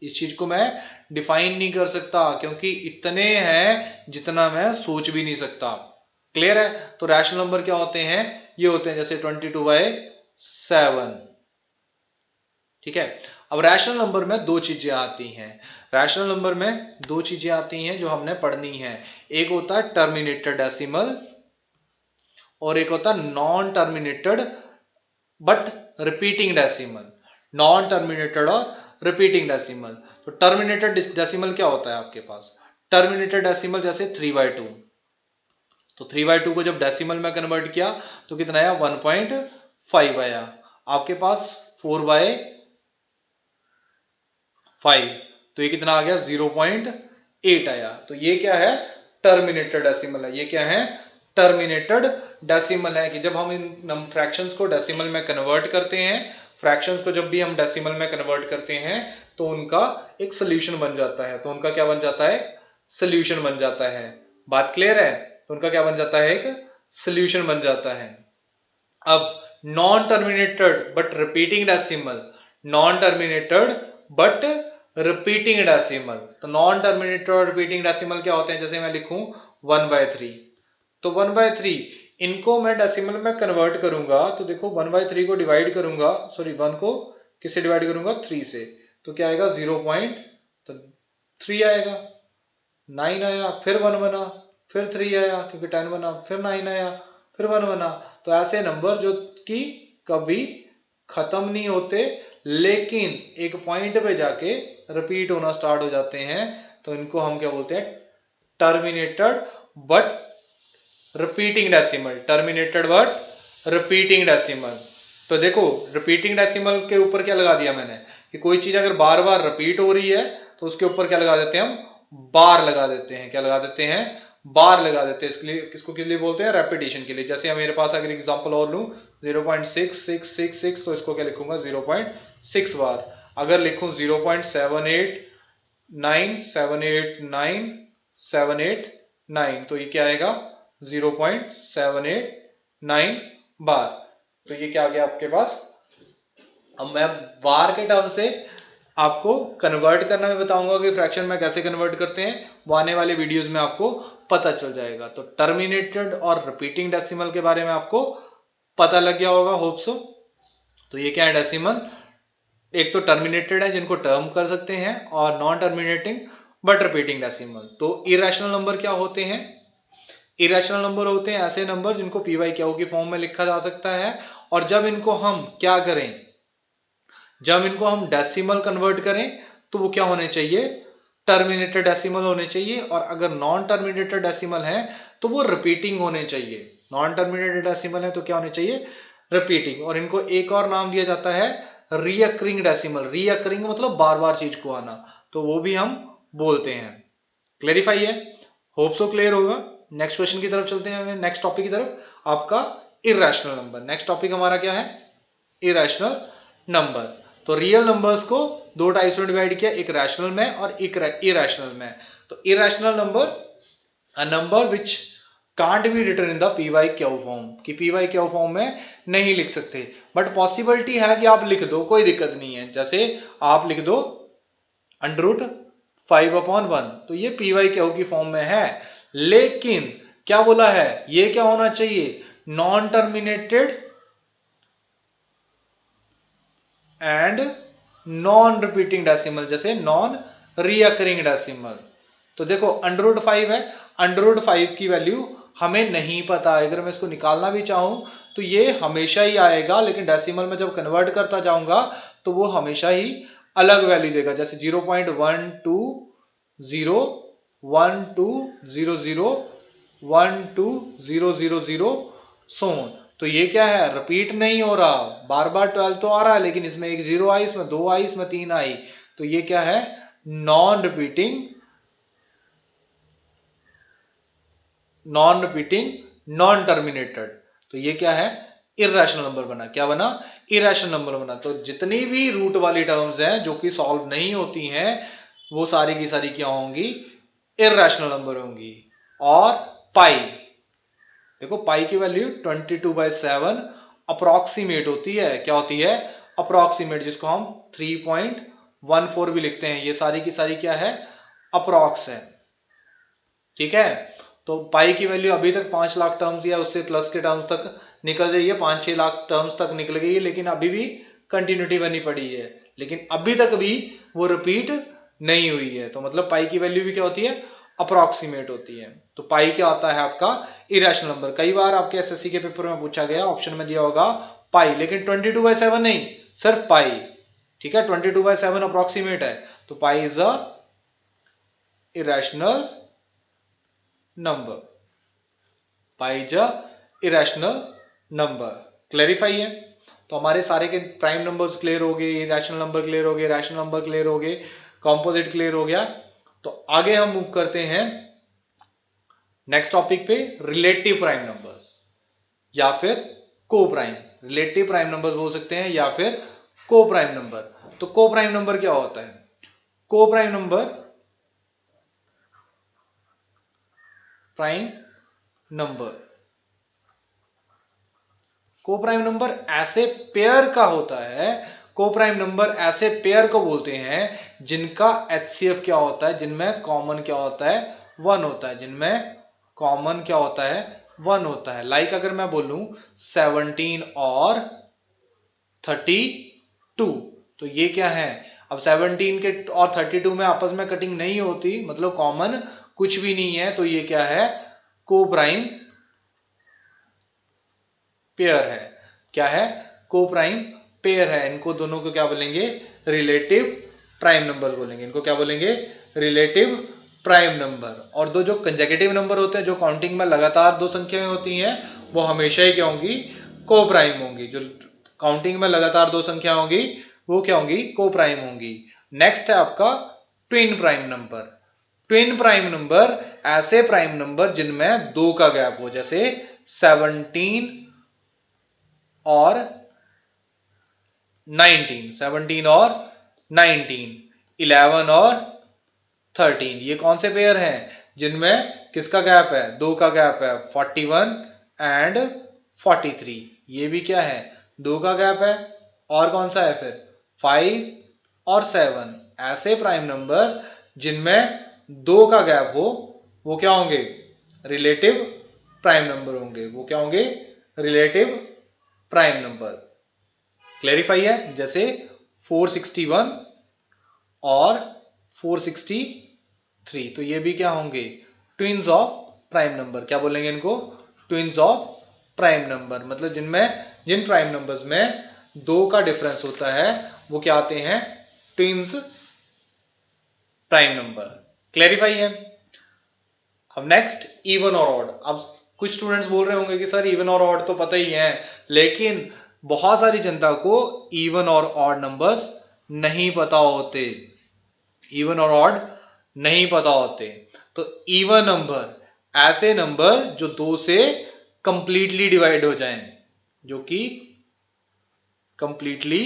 इस चीज को मैं डिफाइन नहीं कर सकता क्योंकि इतने हैं जितना मैं सोच भी नहीं सकता। क्लियर है। तो रैशनल नंबर क्या होते हैं, ये होते हैं जैसे 22/7। ठीक है, अब रैशनल नंबर में दो चीजें आती हैं, रैशनल नंबर में दो चीजें आती हैं जो हमने पढ़नी है। एक होता है टर्मिनेटेड डेसिमल और एक होता है non terminated but repeating decimal. Non terminated और रिपीटिंग डेसिमल। तो टर्मिनेटेड डेसिमल क्या होता है आपके पास, टर्मिनेटेड डेसिमल जैसे 3/2। तो 3/2 को जब डेसिमल में कन्वर्ट किया तो कितना आया, 1.5 आया। आपके पास 4/5, तो ये कितना आ गया, 0.8 आया। तो ये क्या है, टर्मिनेटेड डेसिमल है। ये क्या है, टर्मिनेटेड डेसिमल है कि जब हम इन फ्रैक्शंस को डेसिमल में कन्वर्ट करते हैं, फ्रैक्शंस को जब भी हम डेसिमल में कन्वर्ट करते हैं तो उनका एक सोल्यूशन बन जाता है। तो उनका क्या बन जाता है, सोल्यूशन बन जाता है। बात क्लियर है। तो उनका क्या बन जाता है, एक सोल्यूशन बन जाता है। अब non terminated but repeating decimal, non terminated but repeating decimal. तो नॉन टर्मिनेटेड और रिपीटिंग डेसिमल क्या होते हैं, जैसे मैं लिखूं 1/3, तो 1/3 इनको मैं डेसिमल में कन्वर्ट करूंगा, तो देखो 1/3 को डिवाइड करूंगा, सॉरी 1 को किससे डिवाइड करूंगा, 3 से, तो क्या आएगा 0.3 आएगा, 9 आया, फिर 1 बना, फिर 3 आया क्योंकि 10 बना, फिर 9 आया, फिर 1 बना। तो ऐसे नंबर जो कि कभी खत्म नहीं होते लेकिन एक पॉइंट पे जाके रिपीट होना स्टार्ट हो जाते हैं, तो इनको हम क्या बोलते हैं, terminated but repeating decimal. Terminated but repeating decimal. तो देखो रिपीटिंग डेसिमल के ऊपर क्या लगा दिया मैंने, कि कोई चीज अगर बार बार रिपीट हो रही है तो उसके ऊपर क्या लगा देते हैं, हम बार लगा देते हैं। क्या लगा देते हैं, बार लगा देते हैं। इसके लिए किसको किस लिए बोलते हैं, रेपिटेशन के लिए। जैसे मेरे पास अगर एग्जांपल और लूं 0.6666, तो इसको क्या लिखूंगा 0.6 बार। अगर लिखूं 0.789789 तो ये क्या आएगा 0.789 बार। तो ये क्या आ गया आपके पास। अब मैं बार के टर्म से आपको कन्वर्ट करना भी बताऊंगा कि फ्रैक्शन में कैसे कन्वर्ट करते हैं, वो आने वाले वीडियोस में आपको पता चल जाएगा। तो टर्मिनेटेड और रिपीटिंग डेसिमल के बारे में आपको पता लग गया होगा, होप सो। तो ये क्या है डेसिमल, एक तो टर्मिनेटेड है जिनको टर्म कर सकते हैं, और non terminating but repeating decimal. तो इरेशनल नंबर क्या होते हैं, इरेशनल नंबर होते हैं ऐसे नंबर जिनको पी वाई क्यू की फॉर्म में लिखा जा सकता है, और जब इनको हम क्या करें, जब इनको हम डेसिमल कन्वर्ट करें तो वो क्या होने चाहिए, टर्मिनेटेड डेसिमल होने चाहिए। और अगर नॉन टर्मिनेटेड डेसिमल है तो वो रिपीटिंग होने चाहिए। नॉन टर्मिनेटेड डेसिमल है तो क्या होने चाहिए, रिपीटिंग। और इनको एक और नाम दिया जाता है रीअकरिंग डेसिमल। रीअकरिंग मतलब बार बार चीज को आना, तो वो भी हम बोलते हैं। क्लेरिफाई है, होप सो क्लियर होगा। नेक्स्ट क्वेश्चन की तरफ चलते हैं, नेक्स्ट टॉपिक की तरफ, आपका इरेशनल नंबर। नेक्स्ट टॉपिक हमारा क्या है, इरेशनल नंबर। तो रियल नंबर्स को दो टाइप्स में डिवाइड किया, एक रैशनल में और एक इरेशनल में। तो irrational number, a number which can't be written in the P Y Q form, कि पी वाई क्यू फॉर्म में नहीं लिख सकते, बट पॉसिबिलिटी है कि आप लिख दो, कोई दिक्कत नहीं है। जैसे आप लिख दो √5/1, तो ये पी वाई क्यू की फॉर्म में है, लेकिन क्या बोला है, ये क्या होना चाहिए, non terminated and non repeating decimal, जैसे नॉन रीअकरिंग डेसिमल। तो देखो √5 है, √5 की वैल्यू हमें नहीं पता, अगर मैं इसको निकालना भी चाहूं तो ये हमेशा ही आएगा, लेकिन डेसिमल में जब कन्वर्ट करता जाऊंगा तो वो हमेशा ही अलग वैल्यू देगा। जैसे 0.1200120000 सोन। तो ये क्या है, रिपीट नहीं हो रहा, बार बार 12 तो आ रहा है, लेकिन इसमें एक 0 आई, इसमें 2 आई, इसमें 3 आई, तो ये क्या है, non repeating, non repeating, non terminated. तो ये क्या है, इरेशनल नंबर बना। क्या बना, इरेशनल नंबर बना। तो जितनी भी रूट वाली टर्म्स हैं जो कि सॉल्व नहीं होती हैं, वो सारी की सारी क्या होंगी, इरेशनल नंबर होंगी। और पाई, देखो पाई की वैल्यू 22/7 अप्रोक्सीमेट होती है। क्या होती है, अप्रोक्सीमेट, जिसको हम 3.14 भी लिखते हैं। ये सारी की सारी क्या है, अप्रोक्स है। ठीक है, तो पाई की वैल्यू अभी तक 5 लाख टर्म्स या उससे प्लस के टर्म्स तक निकल रही है, 5-6 लाख टर्म्स तक निकल गई है, लेकिन अभी भी कंटिन्यूटी बनी पड़ी है, लेकिन अभी तक भी वो रिपीट नहीं हुई है। तो मतलब पाई की वैल्यू भी क्या होती है, अप्रोक्सीमेट होती है। तो पाई क्या होता है आपका, इरेशनल नंबर। कई बार आपके एसएससी के पेपर में पूछा गया, ऑप्शन में दिया होगा पाई, लेकिन 22/7 नहीं, सिर्फ पाई। ठीक है, 22/7 अप्रोक्सीमेट है, तो pi is a irrational number, pi is a irrational number. Clarify है। तो हमारे सारे के प्राइम नंबर्स क्लियर हो गए, इरेशनल नंबर क्लियर हो गए, रैशनल नंबर क्लियर हो गए, कंपोजिट क्लियर हो गया। तो आगे हम मूव करते हैं नेक्स्ट टॉपिक पे, रिलेटिव प्राइम नंबर या फिर को प्राइम। रिलेटिव प्राइम नंबर बोल सकते हैं या फिर को प्राइम नंबर। तो को प्राइम नंबर क्या होता है, को प्राइम नंबर, प्राइम नंबर, को प्राइम नंबर ऐसे पेयर का होता है, को प्राइम नंबर ऐसे पेयर को बोलते हैं जिनका HCF क्या होता है, जिनमें कॉमन क्या होता है, 1 होता है, जिनमें कॉमन क्या होता है, 1 होता है। लाइक अगर मैं बोलूं 17 और 32, तो ये क्या है, अब 17 के और 32 में आपस में कटिंग नहीं होती, मतलब कॉमन कुछ भी नहीं है, तो ये क्या है, को प्राइम पेयर है। क्या है, को प्राइम पेयर है। इनको दोनों को क्या बोलेंगे, रिलेटिव प्राइम नंबर बोलेंगे। इनको क्या बोलेंगे, रिलेटिव प्राइम नंबर। और दो जो कंसेक्यूटिव नंबर होते हैं, जो काउंटिंग में लगातार दो संख्याएं होती हैं, वो हमेशा ही क्या होंगी, को प्राइम होंगी। जो काउंटिंग में लगातार दो संख्या होंगी वो क्या होंगी, को प्राइम होंगी। नेक्स्ट है आपका twin prime number. Twin prime number ऐसे प्राइम नंबर जिनमें दो का गैप हो, जैसे 17 और 19, 17 और 19, 11 और 13, ये कौन से पेयर हैं, जिनमें किसका गैप है, दो का गैप है, 41 एंड 43, ये भी क्या है, दो का गैप है। और कौन सा है फिर, 5 और 7। ऐसे प्राइम नंबर जिनमें दो का गैप हो वो क्या होंगे, रिलेटिव प्राइम नंबर होंगे। वो क्या होंगे, रिलेटिव प्राइम नंबर। क्लैरिफाई है, जैसे 461 और 463, तो ये भी क्या होंगे, ट्विन्स ऑफ प्राइम नंबर। क्या बोलेंगे इनको, ट्विन्स ऑफ प्राइम नंबर। मतलब जिन प्राइम नंबर्स में दो का डिफरेंस होता है वो क्या आते हैं, ट्विन्स प्राइम नंबर। क्लैरिफाई है। अब नेक्स्ट इवन और ऑड। अब कुछ स्टूडेंट्स बोल रहे होंगे कि सर इवन और ऑड तो पता ही है, लेकिन बहुत सारी जनता को इवन और ऑड नंबर्स नहीं पता होते, इवन और ऑड नहीं पता होते। तो इवन नंबर ऐसे नंबर जो दो से कंप्लीटली डिवाइड हो जाएं, जो कि कंप्लीटली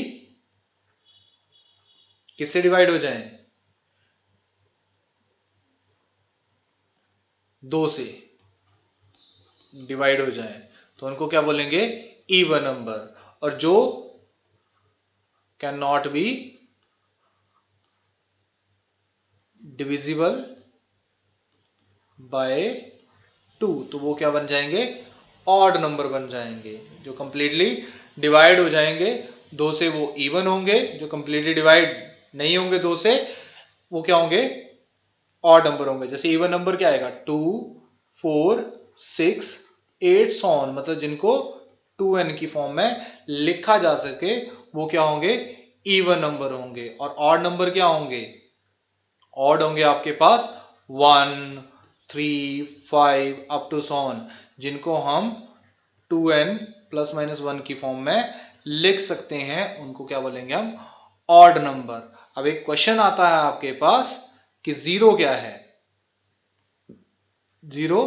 किससे डिवाइड हो जाएं, दो से डिवाइड हो जाएं, तो उनको क्या बोलेंगे, इवन नंबर। और जो can not be divisible by 2, तो वो क्या बन जाएंगे, ऑड नंबर बन जाएंगे। जो कंप्लीटली डिवाइड हो जाएंगे दो से वो इवन होंगे, जो कंप्लीटली डिवाइड नहीं होंगे दो से वो क्या होंगे, ऑड नंबर होंगे। जैसे इवन नंबर क्या आएगा, 2 4 6 8 सॉन, मतलब जिनको 2n की फॉर्म में लिखा जा सके वो क्या होंगे, इवन नंबर होंगे। और ऑड नंबर क्या होंगे, ऑड होंगे आपके पास 1 3 5 अप टू सॉन, जिनको हम 2n प्लस माइनस 1 की फॉर्म में लिख सकते हैं, उनको क्या बोलेंगे हम, ऑड नंबर। अब एक क्वेश्चन आता है आपके पास कि जीरो क्या है, जीरो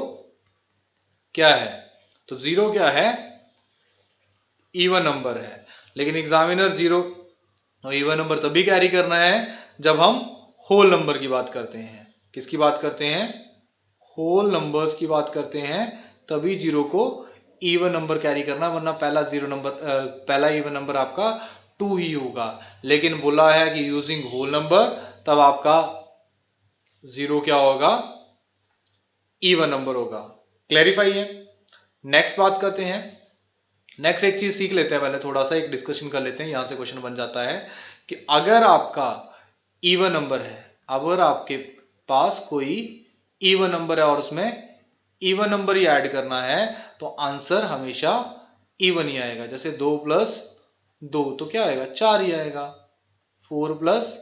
क्या है, तो जीरो क्या है, इवन नंबर है। लेकिन एग्जामिनर जीरो और इवन नंबर तभी कैरी करना है जब हम होल नंबर की बात करते हैं। किसकी बात करते हैं, होल नंबर्स की बात करते हैं, तभी जीरो को इवन नंबर कैरी करना, वरना पहला जीरो नंबर पहला इवन नंबर आपका 2 ही होगा। लेकिन बोला है कि यूजिंग होल नंबर, तब आपका जीरो क्या होगा, इवन नंबर होगा। क्लैरिफाई है। नेक्स्ट बात करते हैं, नेक्स्ट एक चीज सीख लेते हैं, पहले थोड़ा सा एक डिस्कशन कर लेते हैं, यहां से क्वेश्चन बन जाता है कि अगर आपका इवन नंबर है, अगर आपके पास कोई इवन नंबर है और उसमें इवन नंबर ही ऐड करना है, तो आंसर हमेशा इवन ही आएगा। जैसे 2 प्लस 2 तो क्या आएगा, 4 ही आएगा। 4 प्लस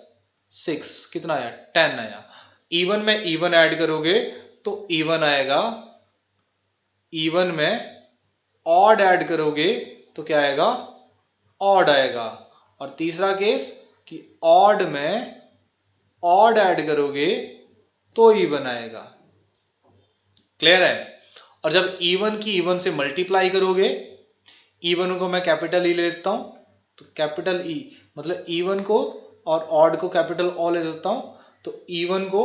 6 कितना आया, 10 आया। इवन में इवन ऐड करोगे तो इवन आएगा, इवन में ऑड ऐड करोगे तो क्या आएगा, ऑड आएगा। और तीसरा केस कि ऑड में ऑड ऐड करोगे तो इवन आएगा। क्लियर है। और जब इवन की इवन से मल्टीप्लाई करोगे, इवन को मैं कैपिटल ई ले लेता हूं, तो कैपिटल ई मतलब इवन को और ऑड को कैपिटल ओ ले लेता हूं, तो इवन को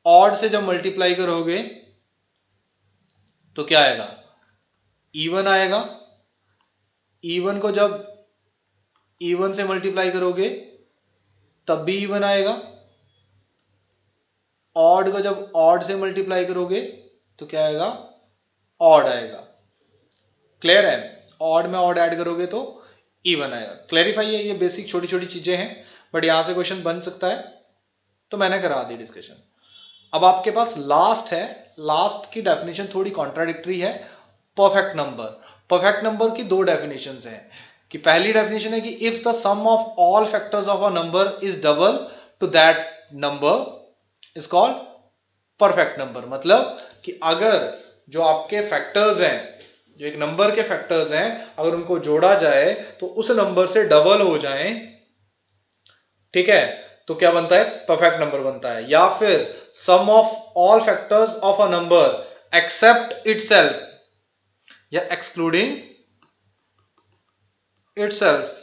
ऑड से जब मल्टीप्लाई करोगे तो क्या आएगा, इवन आएगा। इवन को जब इवन से मल्टीप्लाई करोगे तब भी इवन आएगा, ऑड को जब ऑड से मल्टीप्लाई करोगे तो क्या आएगा, ऑड आएगा। क्लियर है, ऑड में ऑड ऐड करोगे तो इवन आएगा। क्लैरिफाई है, ये बेसिक छोटी छोटी चीजें हैं, बट यहां से क्वेश्चन बन सकता है, तो मैंने करा दी डिस्कशन। अब आपके पास लास्ट है, लास्ट की डेफिनेशन थोड़ी कॉन्ट्राडिक्टरी है। परफेक्ट नंबर, परफेक्ट नंबर की दो डेफिनेशंस हैं, कि पहली डेफिनेशन है कि if the sum of all factors of a number is double to that number is called perfect number. मतलब कि अगर जो आपके फैक्टर्स हैं, जो एक नंबर के फैक्टर्स हैं, अगर उनको जोड़ा जाए तो उस नंबर से डबल हो जाए, ठीक है, तो क्या बनता है, परफेक्ट नंबर बनता है। या फिर sum of all factors of a number except itself या एक्सक्लूडिंग इटसेल्फ,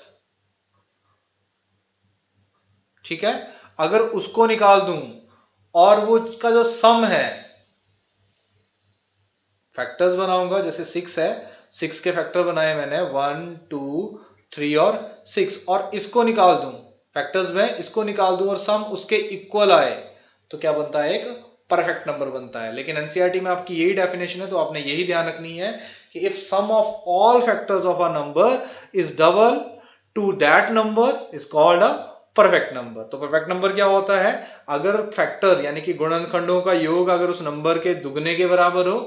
ठीक है, अगर उसको निकाल दूं और वो उसका जो सम है, फैक्टर्स बनाऊंगा, जैसे 6 है, 6 के फैक्टर बनाए मैंने 1 2 3 और 6, और इसको निकाल दूं फैक्टर्स में, इसको निकाल दूं और सम उसके इक्वल आए, तो क्या बनता है, एक परफेक्ट नंबर बनता है। लेकिन एनसीईआरटी में आपकी यही डेफिनेशन है, तो आपने यही ध्यान रखनी है कि if sum of all factors of a number is double to that number is called a perfect number. तो परफेक्ट नंबर क्या होता है, अगर फैक्टर यानी कि गुणनखंडों का योग अगर उस नंबर के दुगने के बराबर हो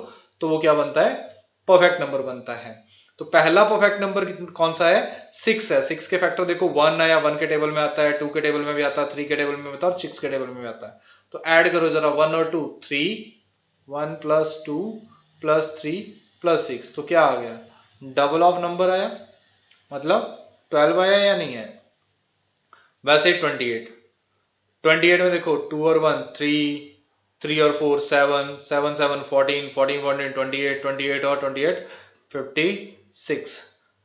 तो वो क्या बनता है, परफेक्ट नंबर बनता है। तो पहला परफेक्ट नंबर कौन सा है, 6 है। 6 के फैक्टर देखो 1 आया, 1 के टेबल में आता है, 2 के टेबल में भी आता है, 3 के टेबल में आता है और 6 के टेबल में भी आता है। तो ऐड करो जरा 1 और 2, 3, 1 प्लस 2 प्लस 3 प्लस 6, तो क्या आ गया, डबल ऑफ नंबर आया, मतलब 12 आया या नहीं है। वैसे ही 28, 28 में देखो 2 और 1 3, 3 और 4 7, 7 7 14, 14 14 28, 28 और 28 56।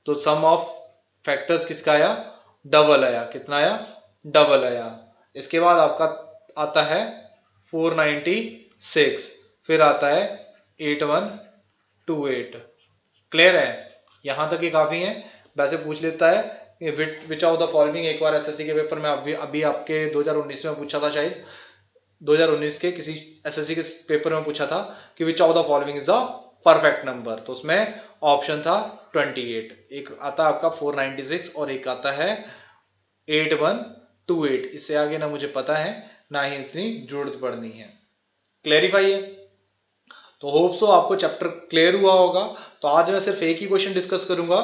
तो सम ऑफ फैक्टर्स किसका आया, डबल आया, कितना आया, डबल आया। इसके बाद आपका आता है 496, फिर आता है 8128। क्लियर है, यहां तक ही काफी है। वैसे पूछ लेता है विच ऑफ द फॉलोइंग, एक बार एसएससी के पेपर में अभी आपके 2019 में पूछा था, शायद 2019 के किसी एसएससी के पेपर में पूछा था कि which of the following is the perfect number, तो उसमें ऑप्शन था 28, एक आता है आपका 496 और एक आता है 8128। इससे आगे ना मुझे पता है ना ही इतनी जरूरत पड़नी है। क्लैरिफाई है, तो होप सो आपको चैप्टर क्लियर हुआ होगा। तो आज मैं सिर्फ एक ही क्वेश्चन डिस्कस करूंगा,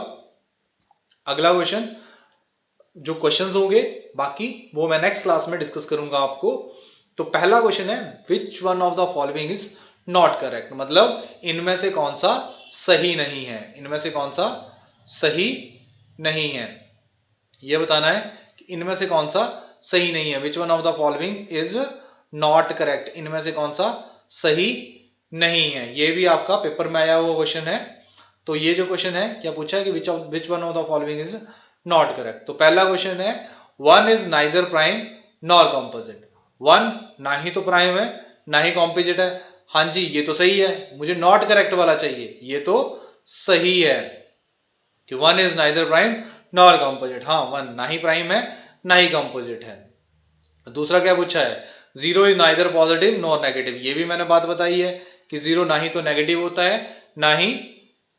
अगला क्वेश्चन जो क्वेश्चंस होंगे बाकी वो मैं नेक्स्ट क्लास में डिस्कस करूंगा आपको। तो पहला क्वेश्चन है which one of the following is not correct, मतलब इनमें से कौन सा सही नहीं है, इनमें से कौन सा सही नहीं है, यह बताना है कि इनमें से कौन सा सही नहीं है। Which one of the following is not correct, इनमें से कौन सा सही नहीं है, ये भी आपका पेपर में आया हुआ क्वेश्चन है। तो ये जो क्वेश्चन है क्या पूछा है कि which one of the following is not correct. तो पहला क्वेश्चन है one is neither prime nor composite, one ना ही तो प्राइम है ना ही कॉम्पोजिट है। हाँ जी ये तो सही है, मुझे नॉट करेक्ट वाला चाहिए, ये तो सही है कि one is neither prime nor composite. हाँ वन ना ही प्राइम है ना ही कॉम्पोजिट है। दूसरा क्या पूछा है, zero is neither positive nor negative, ये भी मैंने बात बताई है कि जीरो ना ही तो नेगेटिव होता है ना ही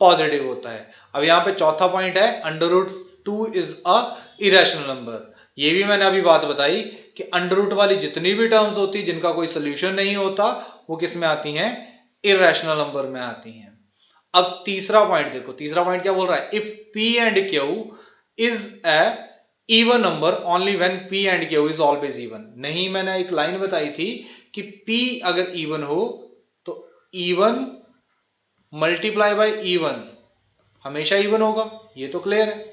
पॉजिटिव होता है। अब यहाँ पे चौथा पॉइंट है under root 2 is a irrational number, ये भी मैंने अभी बात बताई कि अंडर रूट वाली जितनी भी टर्म्स होती जिनका कोई सोल्यूशन नहीं होता वो किस में आती हैं, इरेशनल नंबर में आती हैं। अब तीसरा पॉइंट देखो, तीसरा पॉइंट क्या बोल रहा है, if P and Q is a even number only when P and Q is always even. नहीं, मैंने एक लाइन बताई थी कि पी अगर इवन हो तो इवन मल्टीप्लाई बाय इवन हमेशा इवन होगा, ये तो क्लियर है।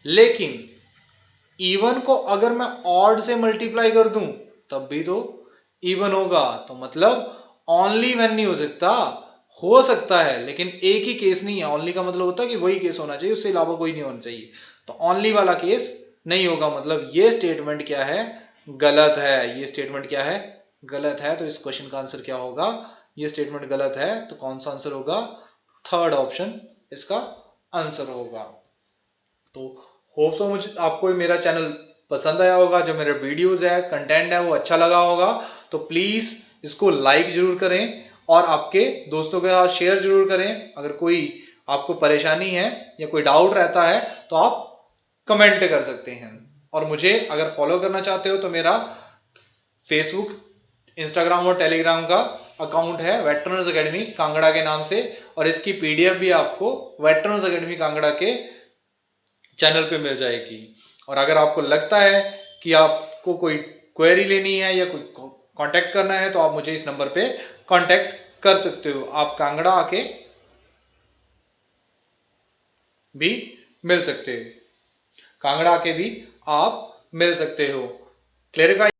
लेकिन इवन को अगर मैं ऑड से मल्टीप्लाई कर दूं तब भी तो इवन होगा, तो मतलब ओनली व्हेन नहीं हो सकता है लेकिन एक ही केस नहीं है। ओनली का मतलब होता है कि वही केस होना चाहिए, उससे अलावा कोई नहीं होना चाहिए, तो ओनली वाला केस नहीं होगा। मतलब ये स्टेटमेंट क्या है, गलत है। ये स्टेटमेंट क्या है, गलत है। तो इस क्वेश्चन का आंसर क्या होगा, ये स्टेटमेंट गलत है, तो कौन सा आंसर होगा, थर्ड ऑप्शन इसका आंसर होगा। तो होप सो मुझे आपको मेरा चैनल पसंद आया होगा, जो मेरे वीडियोस है, कंटेंट है, वो अच्छा लगा होगा। तो प्लीज इसको लाइक जरूर करें और आपके दोस्तों के साथ शेयर जरूर करें। अगर कोई आपको परेशानी है या कोई डाउट रहता है तो आप कमेंट कर सकते हैं। और मुझे अगर फॉलो करना चाहते हो तो मेरा फेसबुक, इंस्टाग्राम और टेलीग्राम का अकाउंट है वेटरन्स एकेडमी कांगड़ा के नाम से, और इसकी पीडीएफ भी आपको वेटरन्स एकेडमी कांगड़ा के चैनल पे मिल जाएगी। और अगर आपको लगता है कि आपको कोई क्वेरी लेनी है या कोई कांटेक्ट करना है तो आप मुझे इस नंबर पे कांटेक्ट कर सकते हो। आप कांगड़ा आके भी मिल सकते हो, कांगड़ा आके भी आप मिल सकते हो। क्लेरिफाई